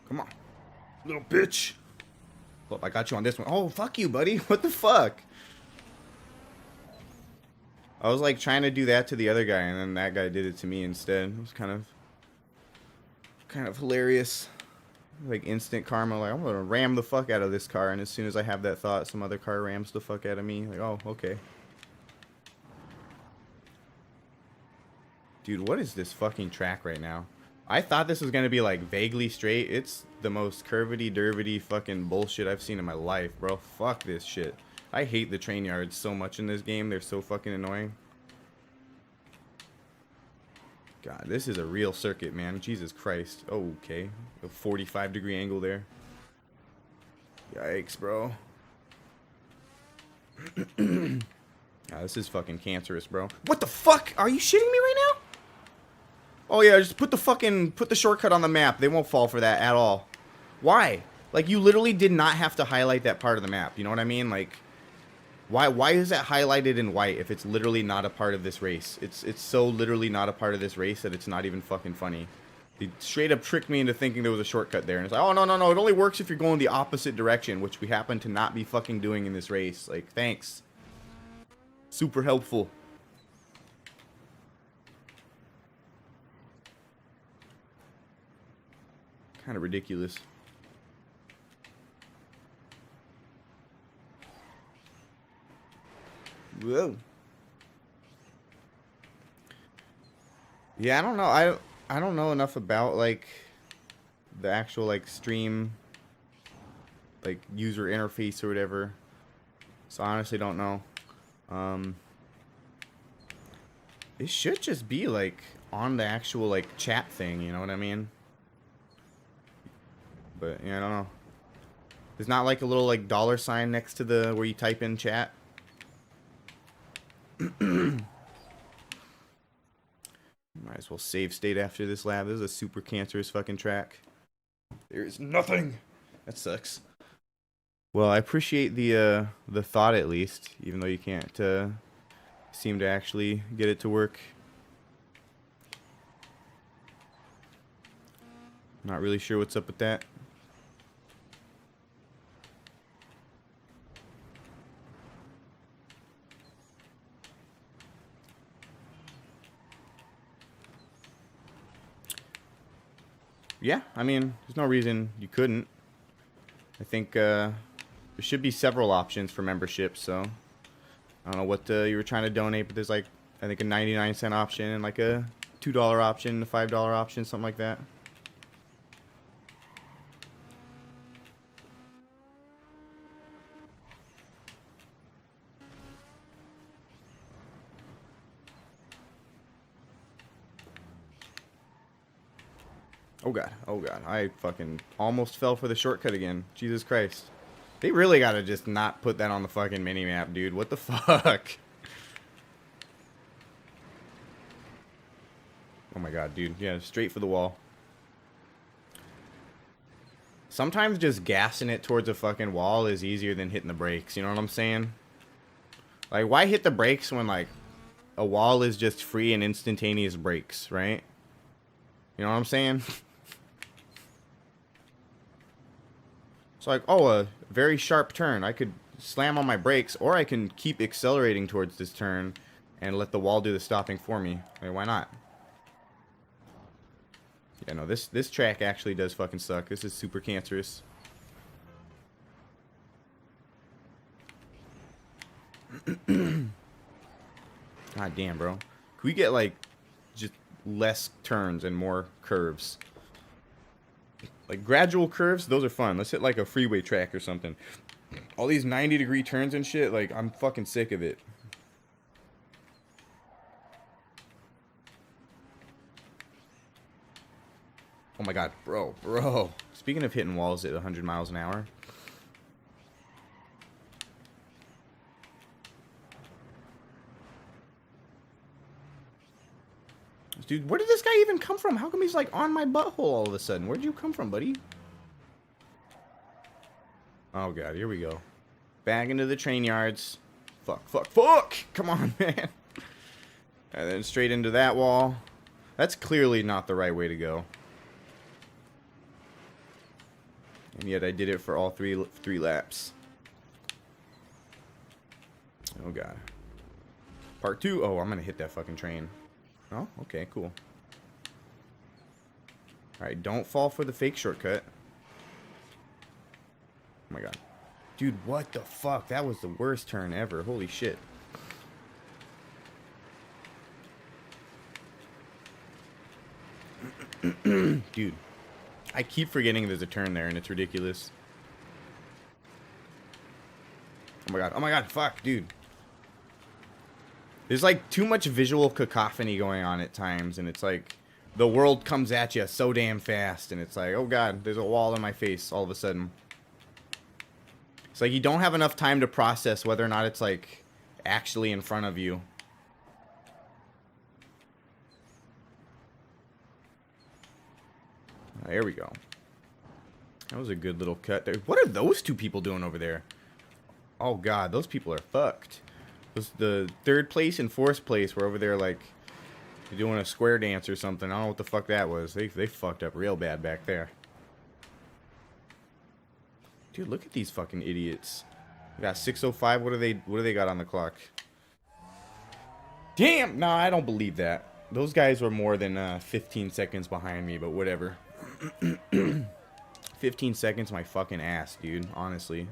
Come on, little bitch. Oh, I got you on this one. Oh, fuck you, buddy. What the fuck? I was like trying to do that to the other guy, and then that guy did it to me instead. It was kind of hilarious. Like instant karma. Like, I'm gonna ram the fuck out of this car, and as soon as I have that thought, some other car rams the fuck out of me. Like, oh, okay. Dude, what is this fucking track right now? I thought this was gonna be like vaguely straight. It's the most curvity-dervity fucking bullshit I've seen in my life, bro. Fuck this shit. I hate the train yards so much in this game. They're so fucking annoying. God, this is a real circuit, man. Jesus Christ. Oh, okay. A 45-degree angle there. Yikes, bro. This is fucking cancerous, bro. What the fuck? Are you shitting me right now? Oh yeah, just put the shortcut on the map. They won't fall for that at all. Why? Like, you literally did not have to highlight that part of the map. You know what I mean? Like, why is that highlighted in white if it's literally not a part of this race? It's so literally not a part of this race that it's not even fucking funny. They straight up tricked me into thinking there was a shortcut there. And it's like, oh, no, no, no. It only works if you're going the opposite direction, which we happen to not be fucking doing in this race. Like, thanks. Super helpful. Kind of ridiculous. Whoa. Yeah, I don't know. I don't know enough about like the actual like stream like user interface or whatever. So I honestly don't know. It should just be like on the actual like chat thing, you know what I mean? But yeah, I don't know. There's not like a little like $sign next to the where you type in chat. Might as well save state after this lap. This is a super cancerous fucking track. There's nothing. That sucks. Well, I appreciate the thought at least, even though you can't seem to actually get it to work. Not really sure what's up with that. Yeah, I mean, there's no reason you couldn't. I think there should be several options for membership, so I don't know what you were trying to donate, but there's like, I think a 99-cent option and like a $2 option, a $5 option, something like that. Oh god, oh god, I fucking almost fell for the shortcut again. Jesus Christ. They really gotta just not put that on the fucking minimap, dude. What the fuck? Oh my god, dude. Yeah, straight for the wall. Sometimes just gassing it towards a fucking wall is easier than hitting the brakes, you know what I'm saying? Like, why hit the brakes when, like, a wall is just free and instantaneous brakes, right? You know what I'm saying? It's like, oh, a very sharp turn. I could slam on my brakes, or I can keep accelerating towards this turn and let the wall do the stopping for me. Like, why not? Yeah, no, this track actually does fucking suck. This is super cancerous. God damn, bro. Can we get, like, just less turns and more curves? Like, gradual curves, those are fun. Let's hit, like, a freeway track or something. All these 90-degree turns and shit, like, I'm fucking sick of it. Oh my god, bro. Speaking of hitting walls at 100 miles an hour. Dude, where did this guy even come from? How come he's like on my butthole all of a sudden? Where'd you come from, buddy? Oh god, here we go. Back into the train yards. Fuck, fuck, fuck! Come on, man. And then straight into that wall. That's clearly not the right way to go. And yet I did it for all three laps. Oh god. Part 2. Oh, I'm gonna hit that fucking train. Oh, okay, cool. Alright, don't fall for the fake shortcut. Oh my god. Dude, what the fuck? That was the worst turn ever. Holy shit. Dude. I keep forgetting there's a turn there and it's ridiculous. Oh my god. Oh my god. Fuck, dude. There's like too much visual cacophony going on at times, and it's like the world comes at you so damn fast, and it's like, oh god, there's a wall in my face all of a sudden. It's like you don't have enough time to process whether or not it's like actually in front of you. There we go. That was a good little cut there. What are those two people doing over there? Oh god, those people are fucked. The third place and fourth place were over there like doing a square dance or something. I don't know what the fuck that was. They fucked up real bad back there. Dude, look at these fucking idiots. We got 6:05. What do they got on the clock? Damn! No, I don't believe that. Those guys were more than 15 seconds behind me, but whatever. 15 seconds my fucking ass, dude. Honestly.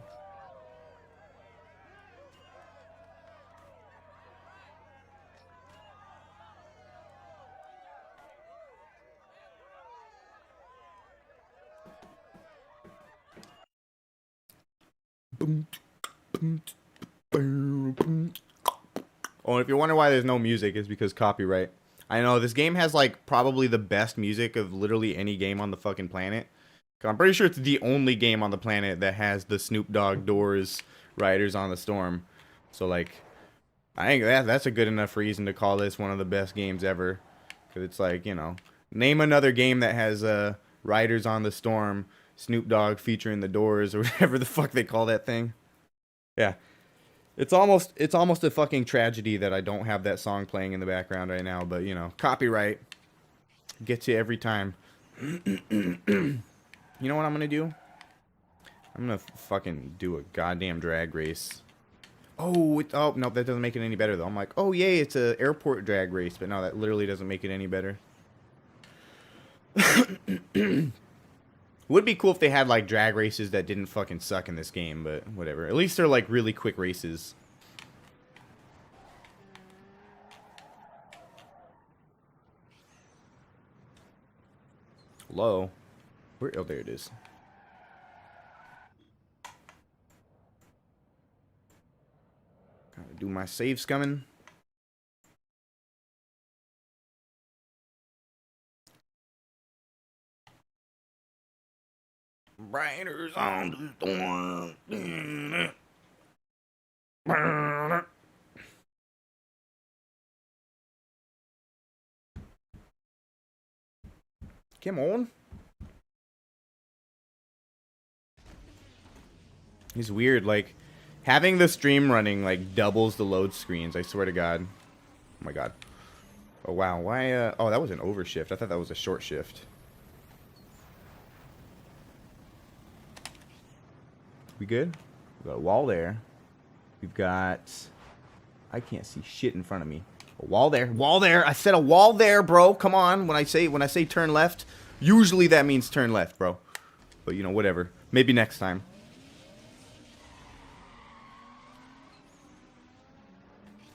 Oh, and if you're wondering why there's no music, it's because copyright. I know, this game has, like, probably the best music of literally any game on the fucking planet. I'm pretty sure it's the only game on the planet that has the Snoop Dogg Doors Riders on the Storm. So, like, I think that's a good enough reason to call this one of the best games ever. Because it's like, you know, name another game that has Riders on the Storm, Snoop Dogg featuring the Doors, or whatever the fuck they call that thing. Yeah. It's almost a fucking tragedy that I don't have that song playing in the background right now, but you know, copyright gets you every time. You know what I'm gonna do? I'm gonna fucking do a goddamn drag race. Oh, oh no, that doesn't make it any better though. I'm like, oh yay, it's a airport drag race, but no, that literally doesn't make it any better. Would be cool if they had like drag races that didn't fucking suck in this game, but whatever. At least they're like really quick races. Hello? Where? Oh, there it is. Gotta do my save scumming. Riders on the storm. Come on. It's weird, like, having the stream running, like, doubles the load screens, I swear to God. Oh my God. Oh wow, why, oh, that was an overshift. I thought that was a short shift. We good? We've got a wall there. We've got... I can't see shit in front of me. A wall there. Wall there! I said a wall there, bro! Come on! When I say turn left, usually that means turn left, bro. But, you know, whatever. Maybe next time.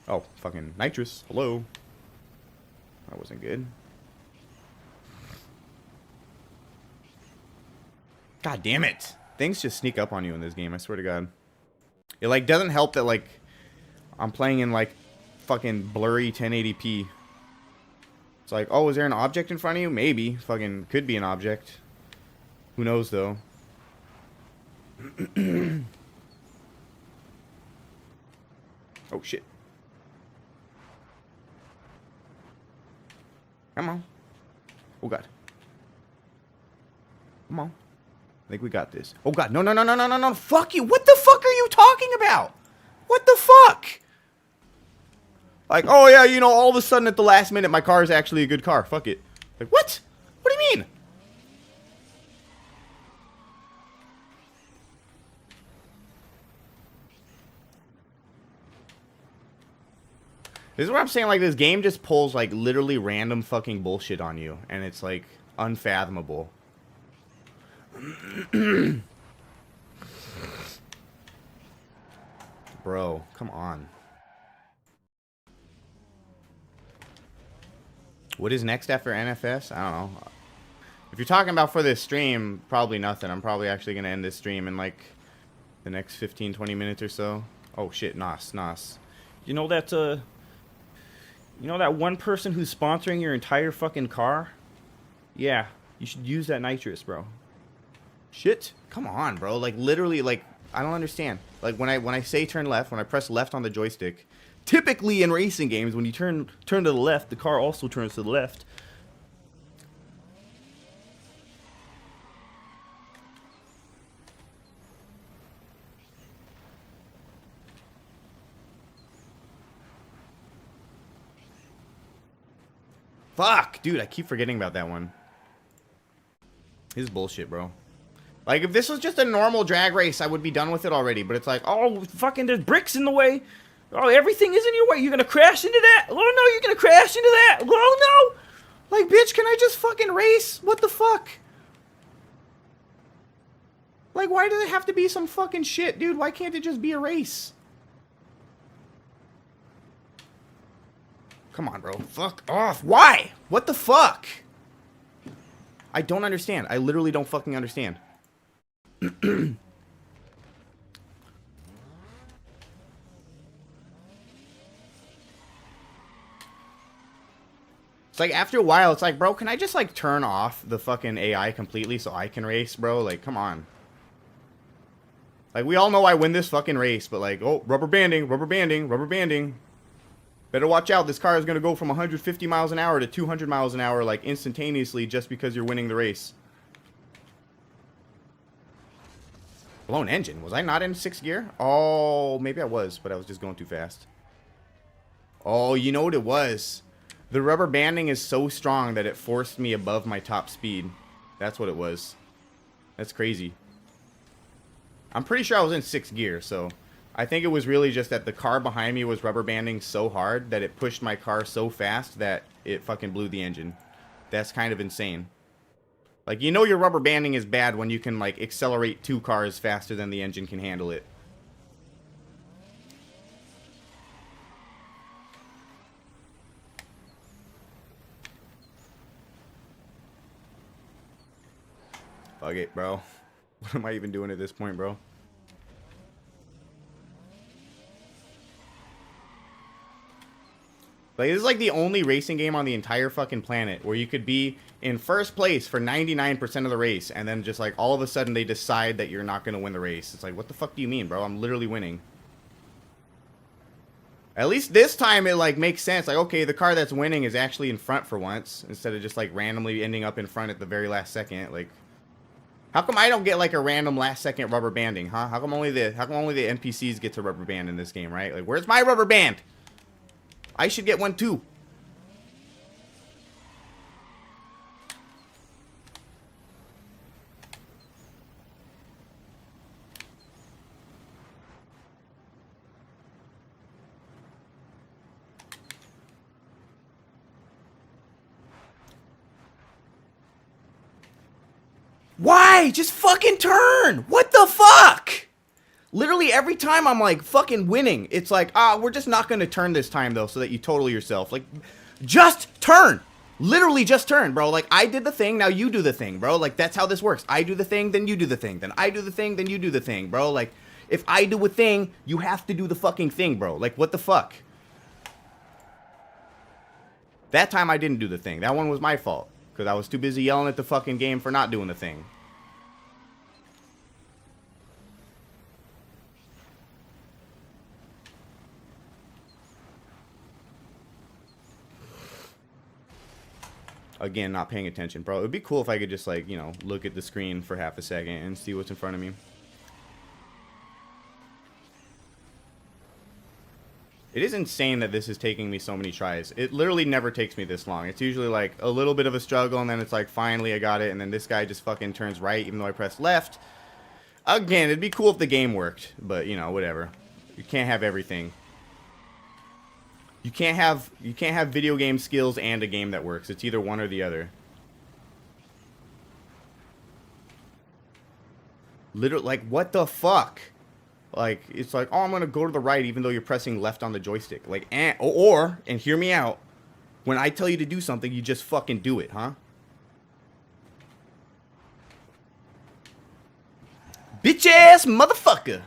Oh, fucking nitrous. Hello. That wasn't good. God damn it! Things just sneak up on you in this game, I swear to God. It, like, doesn't help that, like, I'm playing in, like, fucking blurry 1080p. It's like, oh, is there an object in front of you? Maybe. Fucking could be an object. Who knows, though. Oh, shit. Come on. Oh, God. Come on. I think we got this. Oh, God. No, no, no, no, no, no, no. Fuck you. What the fuck are you talking about? What the fuck? Like, oh, yeah, you know, all of a sudden at the last minute, my car is actually a good car. Fuck it. Like, what? What do you mean? This is what I'm saying, like, this game just pulls, like, literally random fucking bullshit on you. And it's, like, unfathomable. Bro, come on. What is next after NFS? I don't know. If you're talking about for this stream, probably nothing. I'm probably actually going to end this stream in, like, the next 15, 20 minutes or so. Oh, shit, nos. You know that, one person who's sponsoring your entire fucking car? Yeah, you should use that nitrous, bro. Shit. Come on, bro. Like, literally, like, I don't understand. Like, when I say turn left, when I press left on the joystick, typically in racing games, when you turn to the left, the car also turns to the left. Fuck, dude, I keep forgetting about that one. This is bullshit, bro. Like, if this was just a normal drag race, I would be done with it already. But it's like, Oh, fucking, there's bricks in the way. Oh, everything is in your way. You're gonna crash into that. Oh, no, you're gonna crash into that. Oh, no. like, bitch, can I just fucking race? What the fuck? Like, why does it have to be some fucking shit, dude? Why can't it just be a race? Come on, bro. Fuck off. Why? What the fuck? I don't understand. I literally don't fucking understand. It's like, after a while, it's like, bro, can I just, like, turn off the fucking AI completely so I can race, bro? Like, come on. Like, we all know I win this fucking race, but, like, oh, rubber banding, rubber banding, rubber banding. Better watch out. This car is going to go from 150 miles an hour to 200 miles an hour, like, instantaneously just because you're winning the race. Blown engine. Was I not in 6th gear? Oh, maybe I was, but I was just going too fast. Oh, you know what it was? The rubber banding is so strong that it forced me above my top speed. That's what it was. That's crazy. I'm pretty sure I was in 6th gear, so I think it was really just that the car behind me was rubber banding so hard that it pushed my car so fast that it fucking blew the engine. That's kind of insane. Like, you know your rubber banding is bad when you can, like, accelerate 2 cars faster than the engine can handle it. Fuck it, bro. What am I even doing at this point, bro? Like, this is like the only racing game on the entire fucking planet where you could be in first place for 99% of the race and then just, like, all of a sudden they decide that you're not going to win the race. It's like, what the fuck do you mean, bro? I'm literally winning. At least this time it, like, makes sense. Like, okay, the car that's winning is actually in front for once instead of just, like, randomly ending up in front at the very last second. Like, how come I don't get, like, a random last second rubber banding, huh? How come only the NPCs get to rubber band in this game, right? Like, where's my rubber band? I should get one too. Why? Just fucking turn! What the fuck? Literally every time I'm, like, fucking winning, it's like, we're just not gonna turn this time, though, so that you total yourself. Like, just turn! Literally just turn, bro. Like, I did the thing, now you do the thing, bro. Like, that's how this works. I do the thing, then you do the thing. Then I do the thing, then you do the thing, bro. Like, if I do a thing, you have to do the fucking thing, bro. Like, what the fuck? That time I didn't do the thing. That one was my fault. Because I was too busy yelling at the fucking game for not doing the thing. Again, not paying attention, bro. It would be cool if I could just, like, you know, look at the screen for half a second and see what's in front of me. It is insane that this is taking me so many tries. It literally never takes me this long. It's usually, like, a little bit of a struggle, and then it's like, finally, I got it, and then this guy just fucking turns right, even though I pressed left. Again, it'd be cool if the game worked, but, you know, whatever. You can't have everything. You can't have video game skills and a game that works. It's either one or the other. Literally, like, what the fuck? Like, it's like, oh, I'm gonna go to the right even though you're pressing left on the joystick. Like, or, and hear me out, when I tell you to do something, you just fucking do it, huh? Bitch ass motherfucker.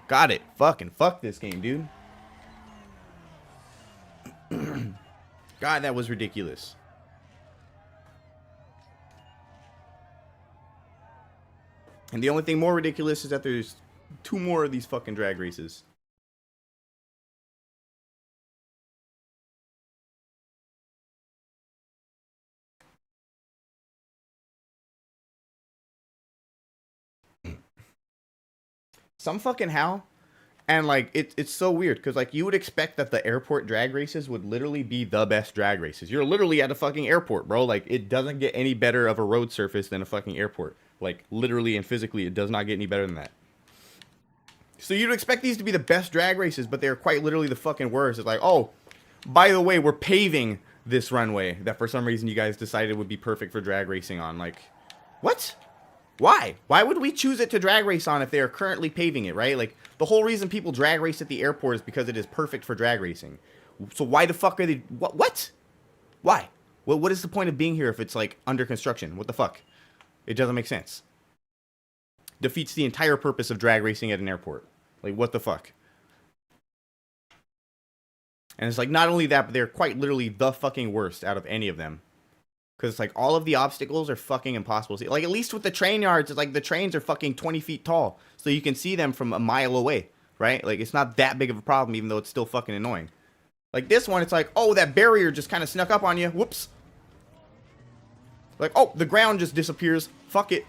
Got it. Fucking fuck this game, dude. God, that was ridiculous. And the only thing more ridiculous is that there's 2 more of these fucking drag races. Some fucking how. And, like, it's so weird, because, like, you would expect that the airport drag races would literally be the best drag races. You're literally at a fucking airport, bro. Like, it doesn't get any better of a road surface than a fucking airport. Like, literally and physically, it does not get any better than that. So you'd expect these to be the best drag races, but they're quite literally the fucking worst. It's like, oh, by the way, we're paving this runway that for some reason you guys decided would be perfect for drag racing on. Like, what? Why? Why would we choose it to drag race on if they are currently paving it, right? Like, the whole reason people drag race at the airport is because it is perfect for drag racing. So why the fuck are they... What? Why? What is the point of being here if it's, like, under construction? What the fuck? It doesn't make sense. Defeats the entire purpose of drag racing at an airport. Like, what the fuck? And it's like, not only that, but they're quite literally the fucking worst out of any of them. Because it's like, all of the obstacles are fucking impossible to see. Like, at least with the train yards, it's like, the trains are fucking 20 feet tall. So you can see them from a mile away, right? Like, it's not that big of a problem, even though it's still fucking annoying. Like, this one, it's like, oh, that barrier just kind of snuck up on you. Whoops. Like, oh, the ground just disappears. Fuck it.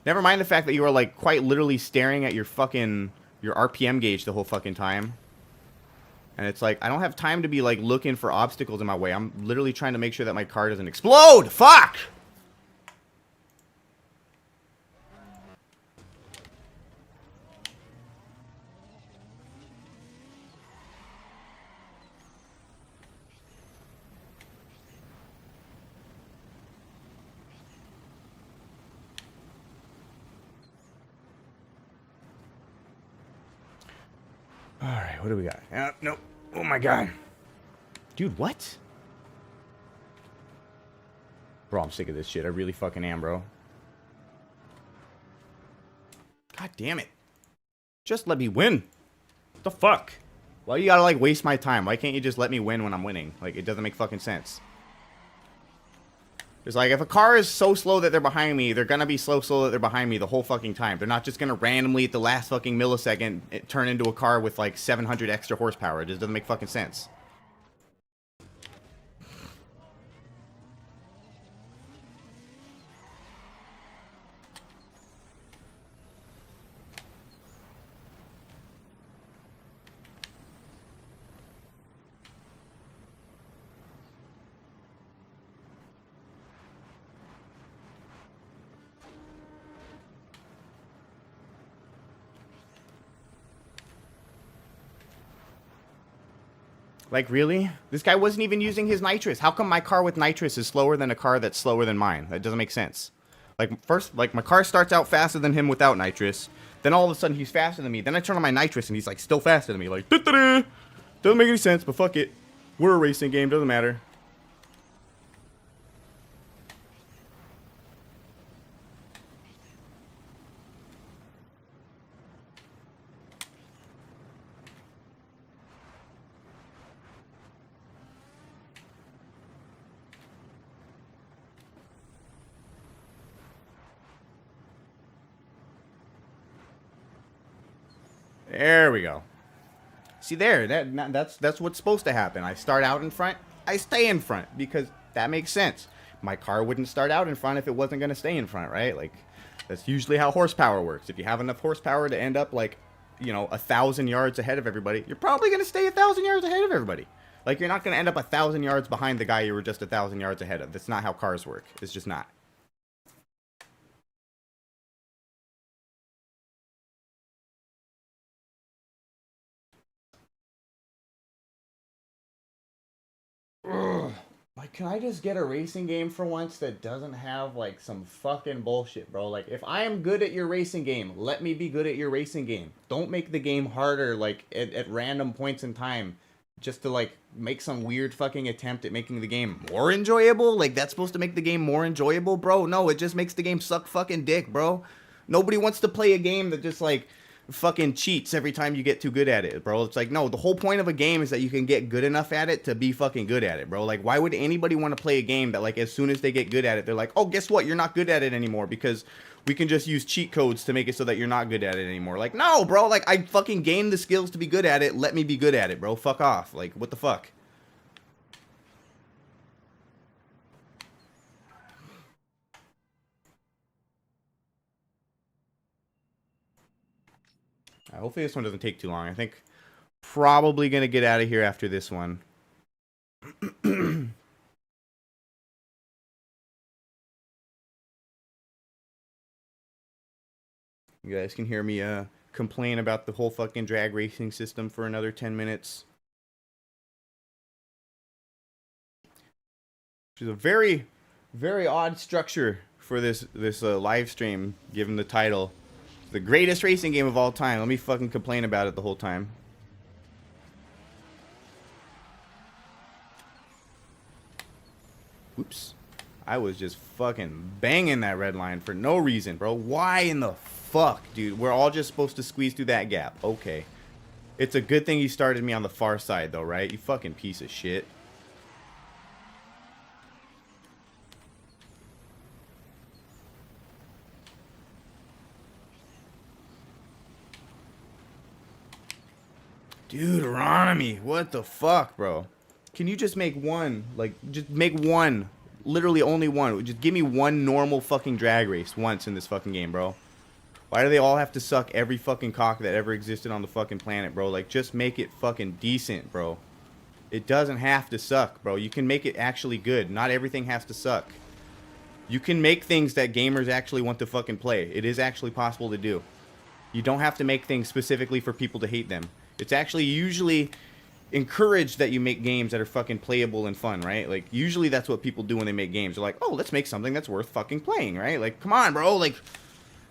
Never mind the fact that you are, like, quite literally staring at your fucking... your RPM gauge the whole fucking time. And it's like, I don't have time to be, like, looking for obstacles in my way. I'm literally trying to make sure that my car doesn't explode! Fuck! Alright, what do we got? Nope. Oh my god. Dude, what? Bro, I'm sick of this shit. I really fucking am, bro. God damn it. Just let me win. What the fuck? Why you gotta, like, waste my time? Why can't you just let me win when I'm winning? Like, it doesn't make fucking sense. It's like, if a car is so slow that they're behind me, they're gonna be so slow that they're behind me the whole fucking time. They're not just gonna randomly, at the last fucking millisecond, turn into a car with, like, 700 extra horsepower. It just doesn't make fucking sense. Like, really? This guy wasn't even using his nitrous. How come my car with nitrous is slower than a car that's slower than mine? That doesn't make sense. Like, first, like, my car starts out faster than him without nitrous. Then all of a sudden, he's faster than me. Then I turn on my nitrous, and he's, like, still faster than me. Like, da-da-da! Doesn't make any sense, but fuck it. We're a racing game. Doesn't matter. There we go. See there, that's what's supposed to happen. I start out in front, I stay in front, because that makes sense. My car wouldn't start out in front if it wasn't going to stay in front, right? Like, that's usually how horsepower works. If you have enough horsepower to end up, like, you know, 1,000 yards ahead of everybody, you're probably going to stay 1,000 yards ahead of everybody. Like, you're not going to end up 1,000 yards behind the guy you were just 1,000 yards ahead of. That's not how cars work. It's just not. Ugh. Like, can I just get a racing game for once that doesn't have, like, some fucking bullshit, bro? Like, if I am good at your racing game, let me be good at your racing game. Don't make the game harder, like, at random points in time, just to, like, make some weird fucking attempt at making the game more enjoyable? Like, that's supposed to make the game more enjoyable, bro? No, it just makes the game suck fucking dick, bro. Nobody wants to play a game that just, like, fucking cheats every time you get too good at it, bro. It's like, no, the whole point of a game is that you can get good enough at it to be fucking good at it, bro. Like, why would anybody want to play a game that, like, as soon as they get good at it, they're like, oh, guess what, you're not good at it anymore because we can just use cheat codes to make it so that you're not good at it anymore. Like, no, bro, like, I fucking gained the skills to be good at it, let me be good at it, bro. Fuck off. Like, what the fuck? Hopefully this one doesn't take too long. I think probably going to get out of here after this one. You guys can hear me complain about the whole fucking drag racing system for another 10 minutes. Which is a very, very odd structure for this live stream, given the title. The greatest racing game of all time. Let me fucking complain about it the whole time. Oops. I was just fucking banging that red line for no reason, bro. Why in the fuck, dude? We're all just supposed to squeeze through that gap. Okay. It's a good thing you started me on the far side, though, right? You fucking piece of shit. Deuteronomy, what the fuck, bro? Can you just make one? Like, just make one. Literally only one. Just give me one normal fucking drag race once in this fucking game, bro. Why do they all have to suck every fucking cock that ever existed on the fucking planet, bro? Like, just make it fucking decent, bro. It doesn't have to suck, bro. You can make it actually good. Not everything has to suck. You can make things that gamers actually want to fucking play. It is actually possible to do. You don't have to make things specifically for people to hate them. It's actually usually encouraged that you make games that are fucking playable and fun, right? Like, usually that's what people do when they make games. They're like, oh, let's make something that's worth fucking playing, right? Like, come on, bro. Like,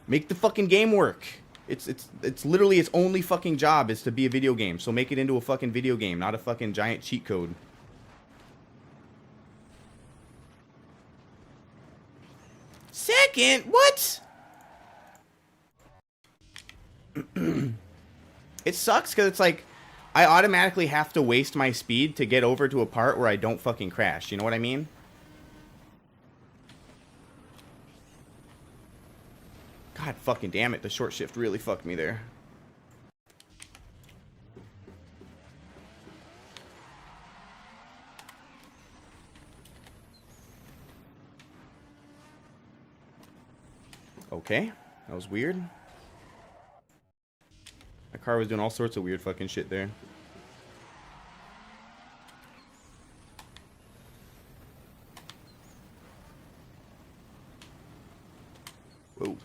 make the fucking game work. It's literally its only fucking job is to be a video game. So make it into a fucking video game, not a fucking giant cheat code. Second? What? It sucks because it's like I automatically have to waste my speed to get over to a part where I don't fucking crash. You know what I mean? God fucking damn it. The short shift really fucked me there. Okay. That was weird. My car was doing all sorts of weird fucking shit there. Whoa.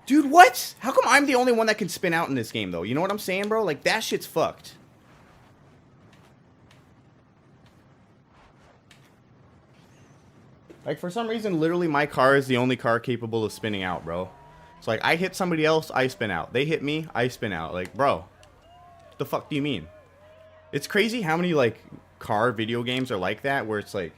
Dude, what? How come I'm the only one that can spin out in this game, though? You know what I'm saying, bro? Like, that shit's fucked. Like, for some reason, literally my car is the only car capable of spinning out, bro. It's like, I hit somebody else, I spin out. They hit me, I spin out. Like, bro, what the fuck do you mean? It's crazy how many, like, car video games are like that, where it's like,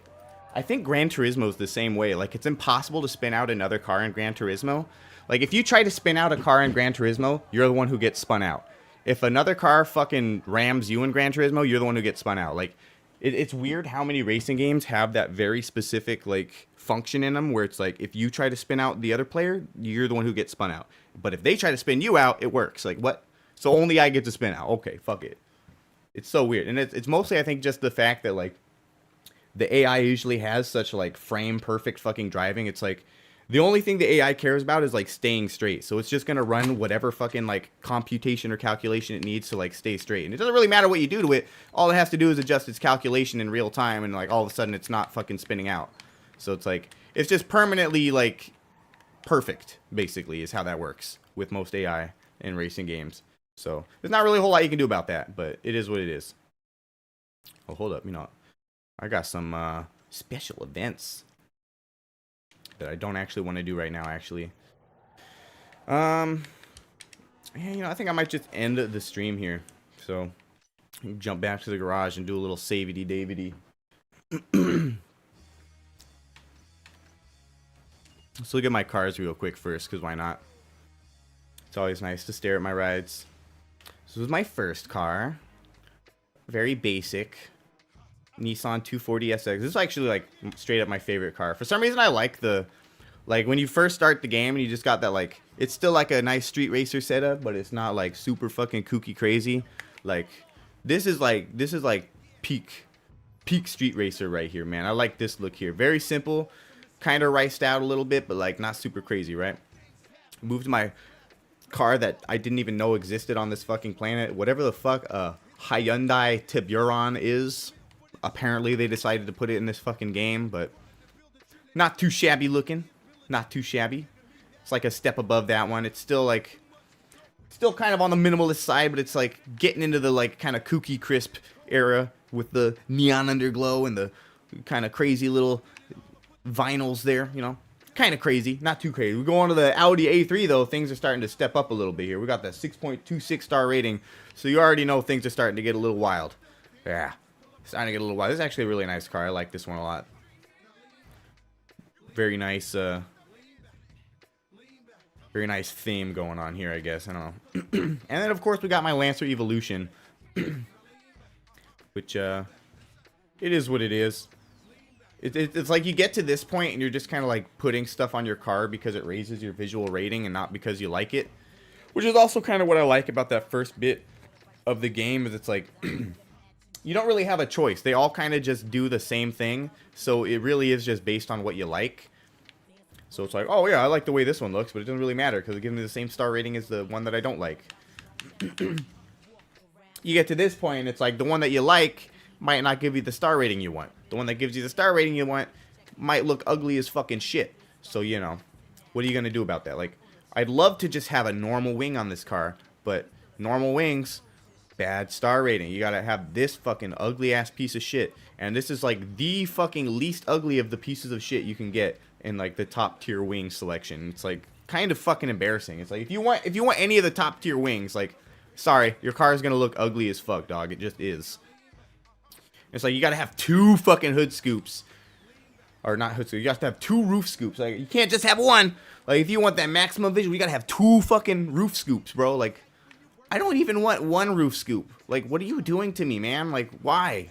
I think Gran Turismo is the same way. Like, it's impossible to spin out another car in Gran Turismo. Like, if you try to spin out a car in Gran Turismo, you're the one who gets spun out. If another car fucking rams you in Gran Turismo, you're the one who gets spun out. Like, It's weird how many racing games have that very specific like function in them where it's like if you try to spin out the other player, you're the one who gets spun out. But if they try to spin you out, it works. Like what? So only I get to spin out. Okay, fuck it. It's so weird, and it's mostly I think just the fact that like the AI usually has such like frame perfect fucking driving. It's like the only thing the AI cares about is like staying straight. So it's just gonna run whatever fucking like computation or calculation it needs to like stay straight. And it doesn't really matter what you do to it. All it has to do is adjust its calculation in real time, and like all of a sudden it's not fucking spinning out. So it's like it's just permanently like perfect, basically, is how that works with most AI in racing games. So there's not really a whole lot you can do about that, but it is what it is. Oh, hold up, I got some special events that I don't actually want to do right now, actually. Yeah, I think I might just end the stream here. So, jump back to the garage and do a little savey-davey. Let's look at my cars real quick first, because why not? It's always nice to stare at my rides. This was my first car. Very basic. Nissan 240SX. This is actually like straight up my favorite car. For some reason I like the when you first start the game and you just got that like it's still like a nice street racer setup, but it's not like super fucking kooky crazy. Like this is like peak street racer right here, man. I like this look here. Very simple, kind of riced out a little bit, but like not super crazy, right? Moved my car that I didn't even know existed on this fucking planet. Whatever the fuck Hyundai Tiburon is. Apparently they decided to put it in this fucking game, but not too shabby looking. Not too shabby. It's like a step above that one. It's still like still kind of on the minimalist side, but it's like getting into the like kind of kooky crisp era with the neon underglow and the kind of crazy little vinyls there, kind of crazy, not too crazy. We go on to the Audi A3 though, things are starting to step up a little bit here. We got that 6.26 star rating, so you already know things are starting to get a little wild. Yeah, starting to get a little wild. This is actually a really nice car. I like this one a lot. Very nice theme going on here, I guess. I don't know. And then of course we got my Lancer Evolution, which it is what it is. It's like you get to this point and you're just kind of like putting stuff on your car because it raises your visual rating and not because you like it. Which is also kind of what I like about that first bit of the game, is it's like you don't really have a choice. They all kind of just do the same thing. So it really is just based on what you like. So it's like, oh yeah, I like the way this one looks, but it doesn't really matter because it gives me the same star rating as the one that I don't like. You get to this point and it's like the one that you like might not give you the star rating you want. The one that gives you the star rating you want might look ugly as fucking shit. So, what are you going to do about that? Like, I'd love to just have a normal wing on this car, but normal wings, bad star rating. You got to have this fucking ugly ass piece of shit. And this is like the fucking least ugly of the pieces of shit you can get in like the top tier wing selection. It's like kind of fucking embarrassing. It's like if you want any of the top tier wings, like, sorry, your car is going to look ugly as fuck, dog. It just is. It's like you gotta have two fucking hood scoops. Or not hood scoops, you have to have two roof scoops. Like, you can't just have one. Like, if you want that maximum visual, you gotta have two fucking roof scoops, bro. Like, I don't even want one roof scoop. Like, what are you doing to me, man? Like, why?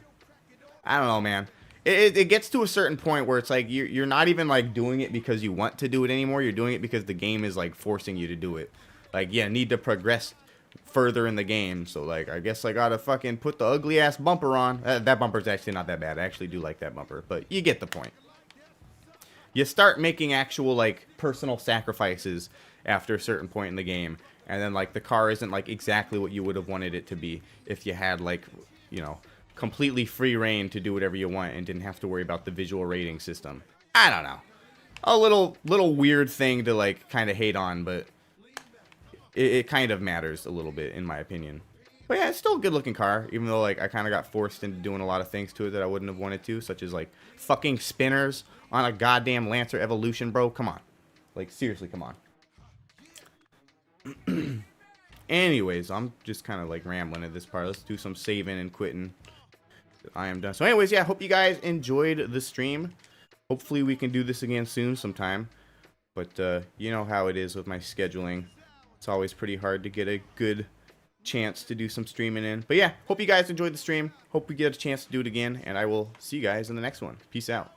I don't know, man. It gets to a certain point where it's like you're not even like doing it because you want to do it anymore. You're doing it because the game is like forcing you to do it. Like, yeah, need to progress further in the game, so like I guess I gotta fucking put the ugly ass bumper on. That bumper's actually not that bad. I actually do like that bumper, but you get the point. You start making actual like personal sacrifices after a certain point in the game, and then like the car isn't like exactly what you would have wanted it to be if you had like completely free reign to do whatever you want and didn't have to worry about the visual rating system. I don't know, a little weird thing to like kind of hate on, but it kind of matters a little bit, in my opinion. But yeah, it's still a good looking car, even though like I kind of got forced into doing a lot of things to it that I wouldn't have wanted to, such as like fucking spinners on a goddamn Lancer Evolution, bro. Come on. Like, seriously, come on. Anyways, I'm just kind of like rambling at this part. Let's do some saving and quitting. I am done. So anyways, yeah, hope you guys enjoyed the stream. Hopefully we can do this again soon sometime. But you know how it is with my scheduling. It's always pretty hard to get a good chance to do some streaming in. But yeah, hope you guys enjoyed the stream. Hope we get a chance to do it again, and I will see you guys in the next one. Peace out.